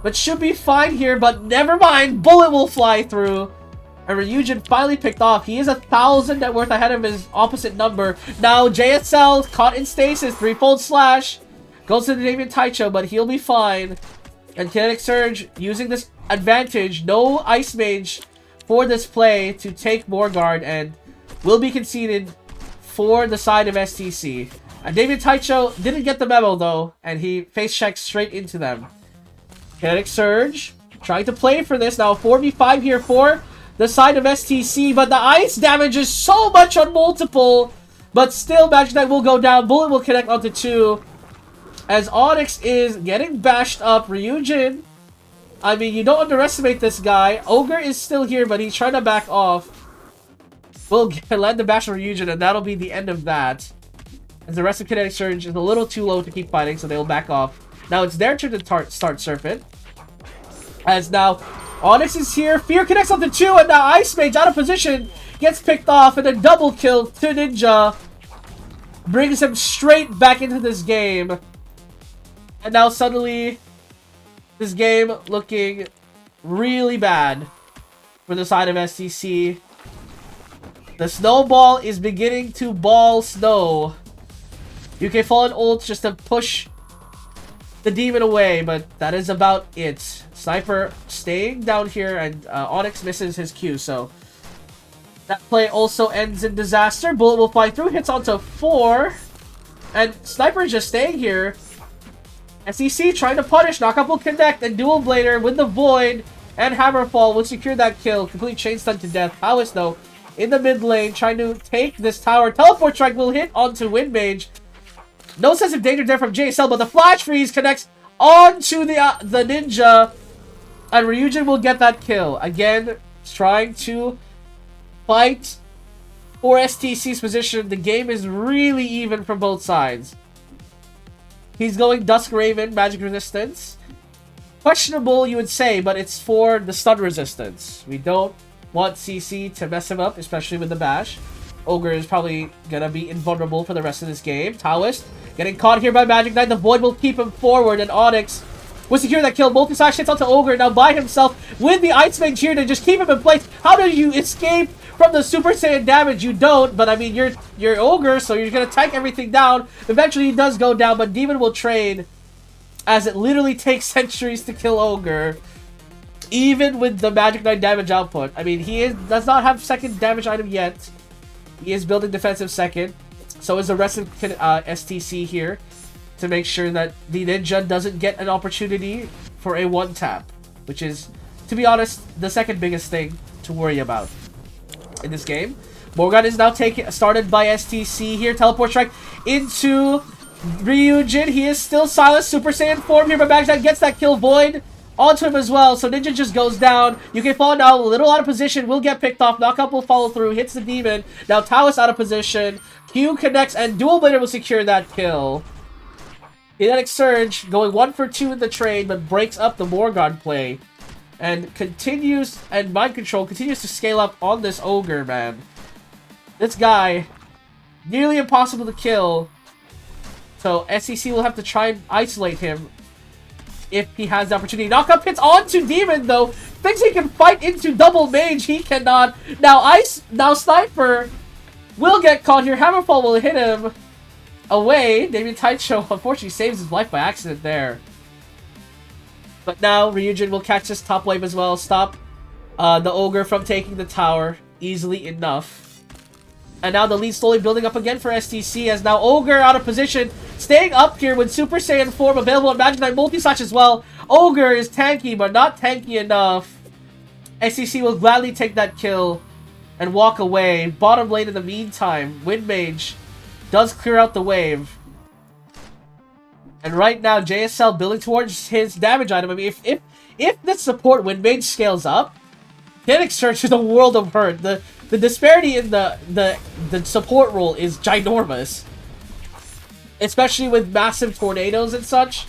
but should be fine here, but never mind. Bullet will fly through. And Ryujin finally picked off. He is 1,000 net worth ahead of his opposite number. Now JSL caught in stasis. 3-fold slash. Goes to the Damien Taicho, but he'll be fine. And Kinetic Surge using this advantage. No Ice Mage for this play to take Morgard, and will be conceded for the side of STC. And Damien Taicho didn't get the memo, though, and he face checked straight into them. Kinetic Surge trying to play for this. Now 4v5 here for the side of STC, but the ice damage is so much on multiple, but still Magic Knight will go down. Bullet will connect onto 2 as Onyx is getting bashed up. Ryujin, I mean, you don't underestimate this guy. Ogre is still here, but he's trying to back off. We'll land the bash on Ryujin, and that'll be the end of that. As the rest of Kinetic Surge is a little too low to keep fighting, so they'll back off. Now it's their turn to start Serpent. As now Onyx is here. Fear connects onto 2, and now Ice Mage out of position gets picked off, and a double kill to Ninja brings him straight back into this game. And now suddenly, this game looking really bad for the side of STC. The snowball is beginning to ball snow. UK Fallen ult just to push the demon away, but that is about it. Sniper staying down here, and Onyx misses his Q, so that play also ends in disaster. Bullet will fly through, hits onto 4, and Sniper just staying here. SEC trying to punish, Knockup will connect, and Dual Blader with the Void and Hammerfall will secure that kill. Complete chain stun to death. Powis, though, in the mid lane, trying to take this tower. Teleport Strike will hit onto Wind Mage. No sense of danger there from JSL, but the Flash Freeze connects onto the Ninja. And Ryujin will get that kill. Again, trying to fight for STC's position. The game is really even from both sides. He's going Dusk Raven, magic resistance. Questionable, you would say, but it's for the stun resistance. We don't want CC to mess him up, especially with the bash. Ogre is probably gonna be invulnerable for the rest of this game. Taoist getting caught here by Magic Knight. The Void will keep him forward, and Onyx will secure that kill. Multi-slash hits onto Ogre now by himself with the Ice Mage here to just keep him in place. How do you escape from the Super Saiyan damage? You don't, but I mean, you're Ogre, so you're gonna tank everything down. Eventually he does go down, but Demon will trade, as it literally takes centuries to kill Ogre. Even with the Magic Knight damage output. I mean, does not have second damage item yet. He is building defensive second. So is the rest of STC here, to make sure that the Ninja doesn't get an opportunity for a one-tap. Which is, to be honest, the second biggest thing to worry about in this game. Morgan is now started by STC here. Teleport strike into Ryujin. He is still silent. Super Saiyan form here, but Magnet gets that kill. Void onto him as well, so Ninja just goes down. UK Fall now a little out of position, will get picked off. Knockup will follow through, hits the Demon. Now Taoist out of position. Q connects, and Dual Blader will secure that kill. Kinetic Surge going 1 for 2 in the trade, but breaks up the Morgon play. And continues, and Mind Control continues to scale up on this Ogre, man. This guy, nearly impossible to kill. So SEC will have to try and isolate him if he has the opportunity. Knockup hits onto Demon, though. Thinks he can fight into double mage. He cannot. Now Sniper will get caught here. Hammerfall will hit him away. Damien Taicho unfortunately saves his life by accident there. But now Ryujin will catch this top wave as well. Stop the Ogre from taking the tower easily enough. And now the lead slowly building up again for STC, as now Ogre out of position, staying up here with Super Saiyan form available on Magic Knight multi-slash as well. Ogre is tanky, but not tanky enough. STC will gladly take that kill and walk away. Bottom lane in the meantime, Wind Mage does clear out the wave. And right now, JSL building towards his damage item. I mean, if the support Wind Mage scales up, Kinetic Surge is a world of hurt. The disparity in the support role is ginormous. Especially with massive tornadoes and such.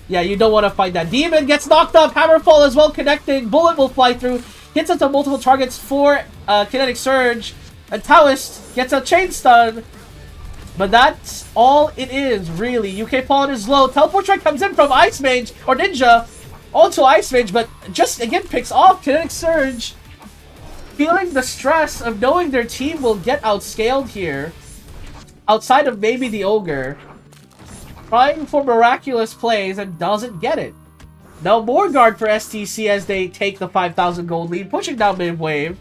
Yeah, you don't want to fight that. Demon gets knocked up. Hammerfall as well connecting. Bullet will fly through. Hits onto multiple targets for Kinetic Surge. And Taoist gets a chain stun. But that's all it is, really. UK Fallen is low. Teleport strike comes in from Ice Mage, or Ninja, onto Ice Mage, but just, again, picks off Kinetic Surge. Feeling the stress of knowing their team will get outscaled here. Outside of maybe the Ogre. Trying for miraculous plays and doesn't get it. Now more guard for STC as they take the 5,000 gold lead, pushing down mid-wave.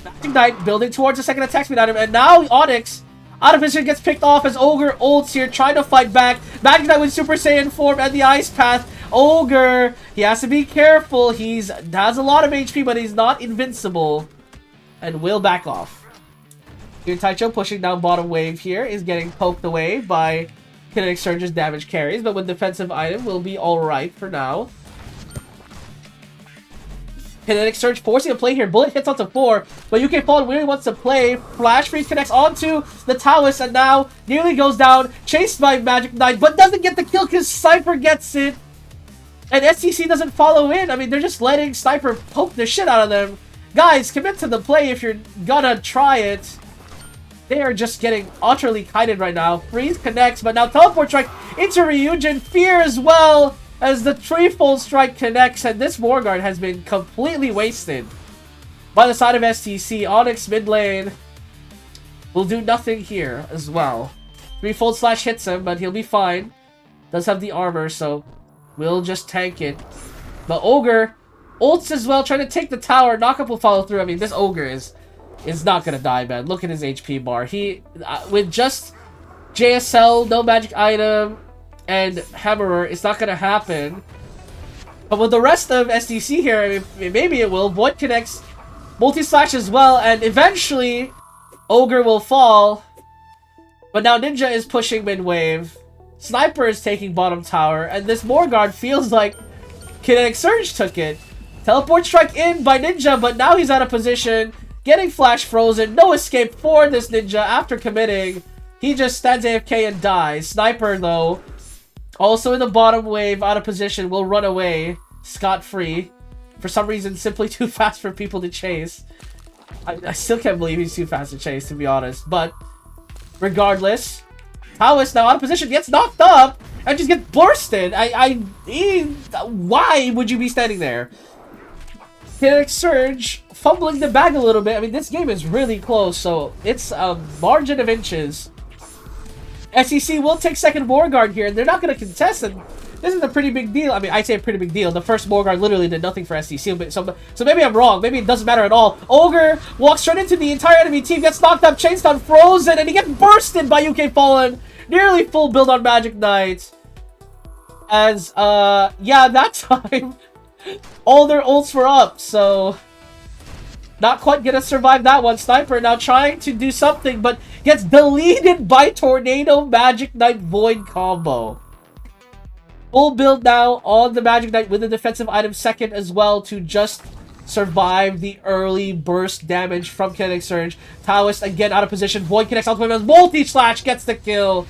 Magic Knight building towards the second attack speed item, and now Onyx out of position gets picked off as Ogre ults here, trying to fight back. Magic Knight with Super Saiyan form and the Ice Path. Ogre, he has to be careful. He has a lot of HP, but he's not invincible. And will back off. Here Taicho pushing down bottom wave here is getting poked away by Kinetic Surge's damage carries, but with defensive item will be alright for now. Kinetic Surge forcing a play here. Bullet hits onto 4, but UK Fallen really wants to play. Flash Freeze connects onto the Taoist, and now nearly goes down. Chased by Magic Knight, but doesn't get the kill because Sniper gets it. And STC doesn't follow in. I mean, they're just letting Sniper poke the shit out of them. Guys, commit to the play if you're gonna try it. They are just getting utterly kited right now. Freeze connects, but now Teleport Strike into Ryujin. Fear as well, as the threefold strike connects, and this Morguard has been completely wasted by the side of STC. Onyx mid lane will do nothing here as well. Threefold slash hits him, but he'll be fine. Does have the armor, so we'll just tank it. But Ogre ults as well, trying to take the tower. Knockup will follow through. I mean, this Ogre is not gonna die, man. Look at his HP bar. He, with just JSL, no magic item, and Hammerer, it's not gonna happen. But with the rest of SDC here, I mean, maybe it will. Void connects, multi-slash as well, and eventually Ogre will fall. But now Ninja is pushing mid-wave. Sniper is taking bottom tower, and this Morguard feels like Kinetic Surge took it. Teleport strike in by Ninja, but now he's out of position. Getting flash frozen. No escape for this Ninja after committing. He just stands AFK and dies. Sniper, though, also in the bottom wave, out of position, will run away scot-free. For some reason, simply too fast for people to chase. I still can't believe he's too fast to chase, to be honest. But regardless, Taoist now out of position, gets knocked up, and just gets bursted. Why would you be standing there? Kinetic Surge fumbling the bag a little bit. I mean, this game is really close, so it's a margin of inches. SEC will take second Morguard here, and they're not going to contest, and this is a pretty big deal. I mean, I'd say a pretty big deal. The first Morguard literally did nothing for SEC, but so maybe I'm wrong. Maybe it doesn't matter at all. Ogre walks straight into the entire enemy team, gets knocked up, chain stun, frozen, and he gets bursted by UK Fallen. Nearly full build on Magic Knight. As, yeah, that time, all their ults were up, so not quite gonna survive that one. Sniper now trying to do something, but gets deleted by Tornado Magic Knight Void combo. Full build now on the Magic Knight with a defensive item second as well to just survive the early burst damage from Kinetic Surge. Taoist again out of position. Void connects out to him. Multi-slash gets the kill.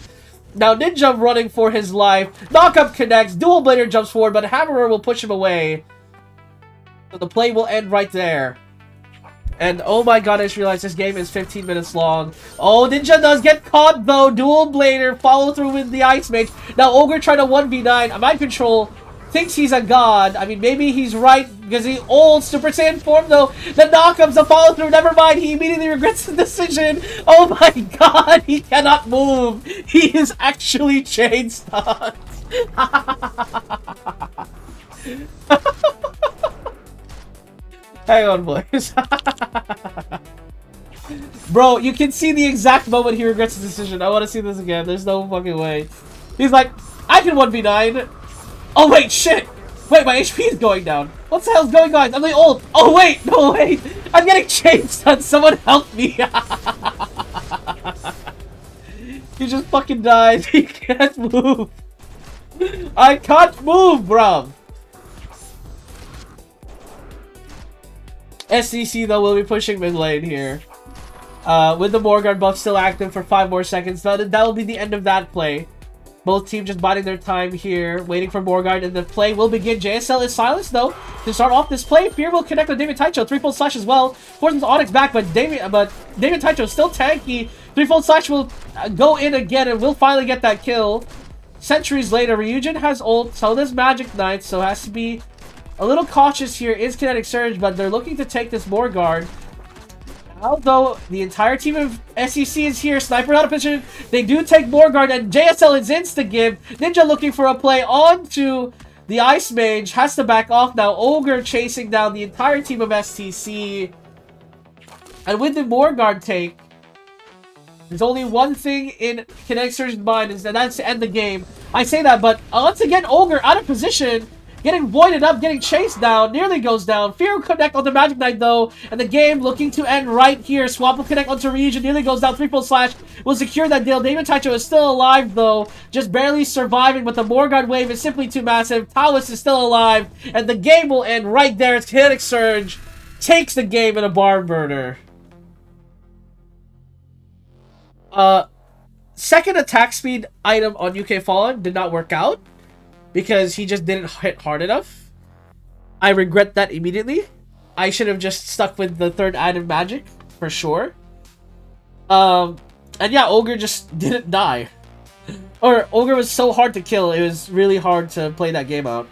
Now Ninja running for his life. Knockup connects. Dual Blader jumps forward, but Hammerer will push him away. So the play will end right there. And oh my god, I just realized this game is 15 minutes long. Oh, Ninja does get caught though. Dual Blader, follow through with the Ice Mage. Now Ogre trying to 1v9. Mind Control thinks he's a god. I mean, maybe he's right because he old Super Saiyan form though. The knockups, the follow through, never mind. He immediately regrets the decision. Oh my god, he cannot move. He is actually chain stunned. Hang on, boys. Bro, you can see the exact moment he regrets the decision. I want to see this again. There's no fucking way. He's like, I can 1v9. Oh, wait, shit. Wait, my HP is going down. What the hell's going on? I'm like old. Oh, wait. No, wait. I'm getting chain stunned. Someone help me. He just fucking died. He can't move. I can't move, bruv. SCC, though, will be pushing mid lane here. With the Morguard buff still active for 5 more seconds. That will be the end of that play. Both teams just biding their time here, waiting for Morguard, and the play will begin. JSL is silenced, though, to start off this play. Fear will connect with David Taicho. 3-fold slash as well. Forces Onyx back, but David Taicho still tanky. 3-fold slash will go in again, and will finally get that kill. Centuries later, Ryujin has ult, so does Magic Knight, so has to be a little cautious here. Is Kinetic Surge, but they're looking to take this Morguard. Although the entire team of SEC is here, Sniper out of position, they do take Morguard, and JSL is insta-give. Ninja looking for a play onto the Ice Mage, has to back off now. Ogre chasing down the entire team of STC. And with the Morguard take, there's only one thing in Kinetic Surge's mind, and that's to end the game. I say that, but once again, Ogre out of position, getting voided up, getting chased down, nearly goes down. Fear will connect onto Magic Knight, though, and the game looking to end right here. Swap will connect onto Ryujin, nearly goes down. 3-fold slash will secure that deal. David Taicho is still alive, though, just barely surviving, but the Morguard wave is simply too massive. Taoist is still alive, and the game will end right there. It's Kinetic Surge takes the game in a barn burner. Second attack speed item on UK Fallen did not work out, because he just didn't hit hard enough. I regret that immediately. I should have just stuck with the third item magic, for sure. And yeah, Ogre just didn't die. Or, Ogre was so hard to kill, it was really hard to play that game out.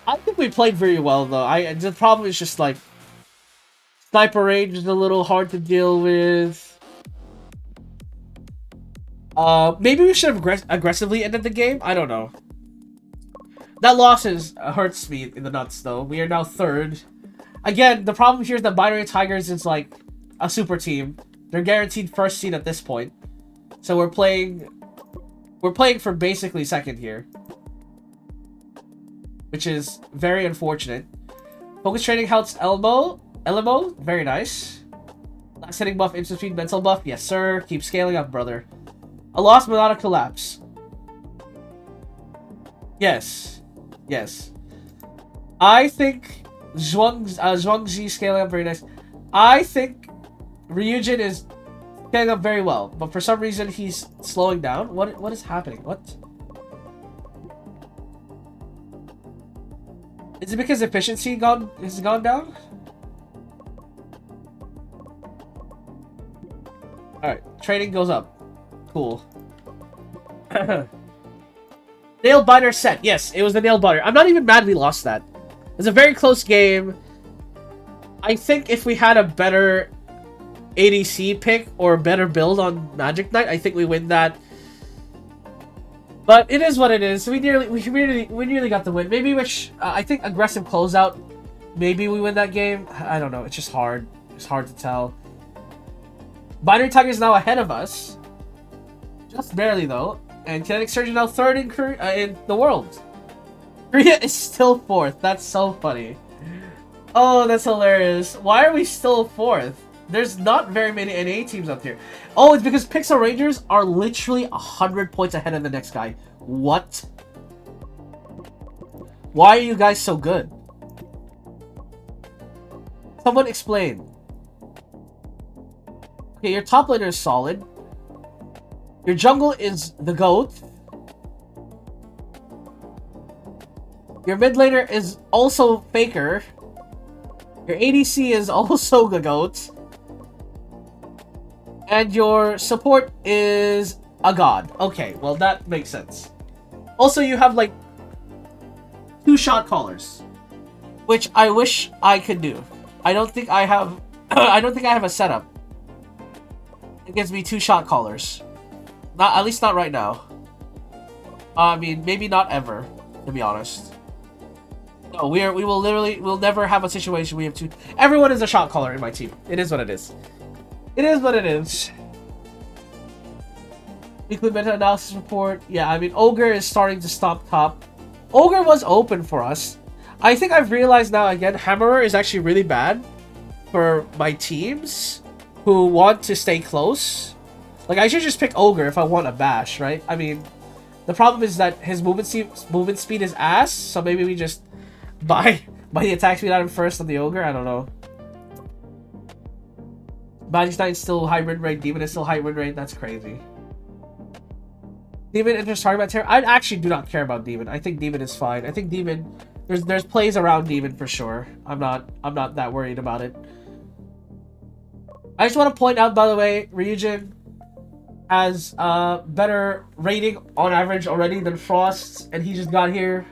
I think we played very well, though. The problem is just, like, sniper range is a little hard to deal with. Maybe we should have aggressively ended the game. I don't know. That loss hurts me in the nuts, though. We are now third. Again, the problem here is that Binary Tigers is like a super team. They're guaranteed first seed at this point. So we're playing for basically second here, which is very unfortunate. Focus training helps Elmo. Very nice. Last hitting buff, instant speed, mental buff. Yes, sir. Keep scaling up, brother. A lost but not a collapse. Yes. Yes. I think Zhuangzi scaling up very nice. I think Ryujin is scaling up very well, but for some reason he's slowing down. What is happening? What? Is it because efficiency has gone down? Alright, training goes up. Cool. Nail biter set. Yes, it was the nail biter. I'm not even mad we lost that. It was a very close game. I think if we had a better ADC pick or a better build on Magic Knight, I think we win that. But it is what it is. We nearly got the win. Maybe I think aggressive closeout. Maybe we win that game. I don't know. It's just hard. It's hard to tell. Binary Tiger is now ahead of us, just barely though. And Kinetic Surge is now third in the world. Korea is still fourth. That's so funny. Oh, that's hilarious. Why are we still fourth? There's not very many NA teams up here. Oh, it's because Pixel Rangers are literally 100 points ahead of the next guy. What? Why are you guys so good? Someone explain. Okay, your top laner is solid. Your jungle is the GOAT. Your mid laner is also Faker. Your ADC is also the GOAT. And your support is a god. Okay, well that makes sense. Also, you have like 2 shot callers, which I wish I could do. I don't think I have. I don't think I have a setup. It gives me 2 shot callers. Not, at least not right now. I mean, maybe not ever, to be honest. No, we'll never have a situation we have 2. Everyone is a shot caller in my team. It is what it is. It is what it is. Weekly meta analysis report. Yeah, I mean, Ogre is starting to stop top. Ogre was open for us. I think I've realized now again, Hammerer is actually really bad for my teams who want to stay close. Like, I should just pick Ogre if I want a bash, right? I mean, the problem is that his movement speed is ass, so maybe we just buy the attack speed out of him first on the Ogre. I don't know. Magic Knight is still high win rate. Demon is still high win rate. That's crazy. Demon enters target by terror. I actually do not care about Demon. I think Demon is fine. I think Demon, there's plays around Demon for sure. I'm not that worried about it. I just want to point out, by the way, Ryujin has better rating on average already than Frost, and he just got here.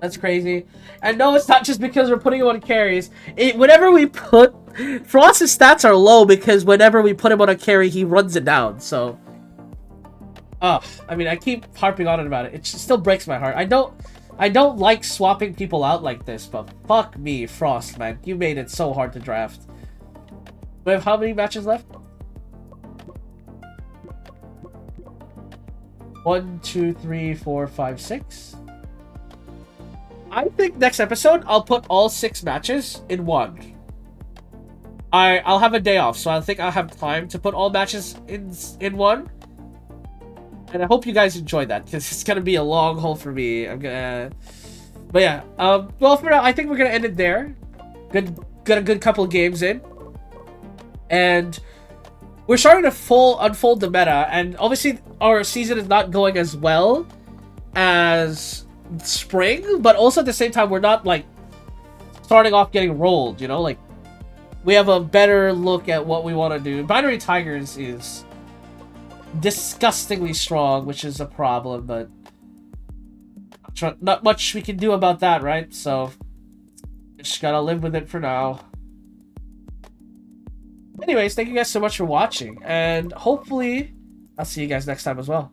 That's crazy. And no, it's not just because we're putting him on carries. Whenever we put... Frost's stats are low because whenever we put him on a carry, he runs it down, so... I mean, I keep harping on it about it. It still breaks my heart. I don't like swapping people out like this, but fuck me, Frost, man. You made it so hard to draft. We have how many matches left? 1, 2, 3, 4, 5, 6. I think next episode I'll put all 6 matches in one. I'll have a day off, so I think I'll have time to put all matches in one. And I hope you guys enjoy that, because it's gonna be a long haul for me. But yeah, well, for now, I think we're gonna end it there. Got a good couple of games in, and we're starting to unfold the meta. And obviously, our season is not going as well as spring, but also at the same time, we're not like starting off getting rolled. You know, like we have a better look at what we want to do. Binary Tigers is disgustingly strong, which is a problem, but not much we can do about that, right? So just gotta live with it for now. Anyways, thank you guys so much for watching, and hopefully I'll see you guys next time as well.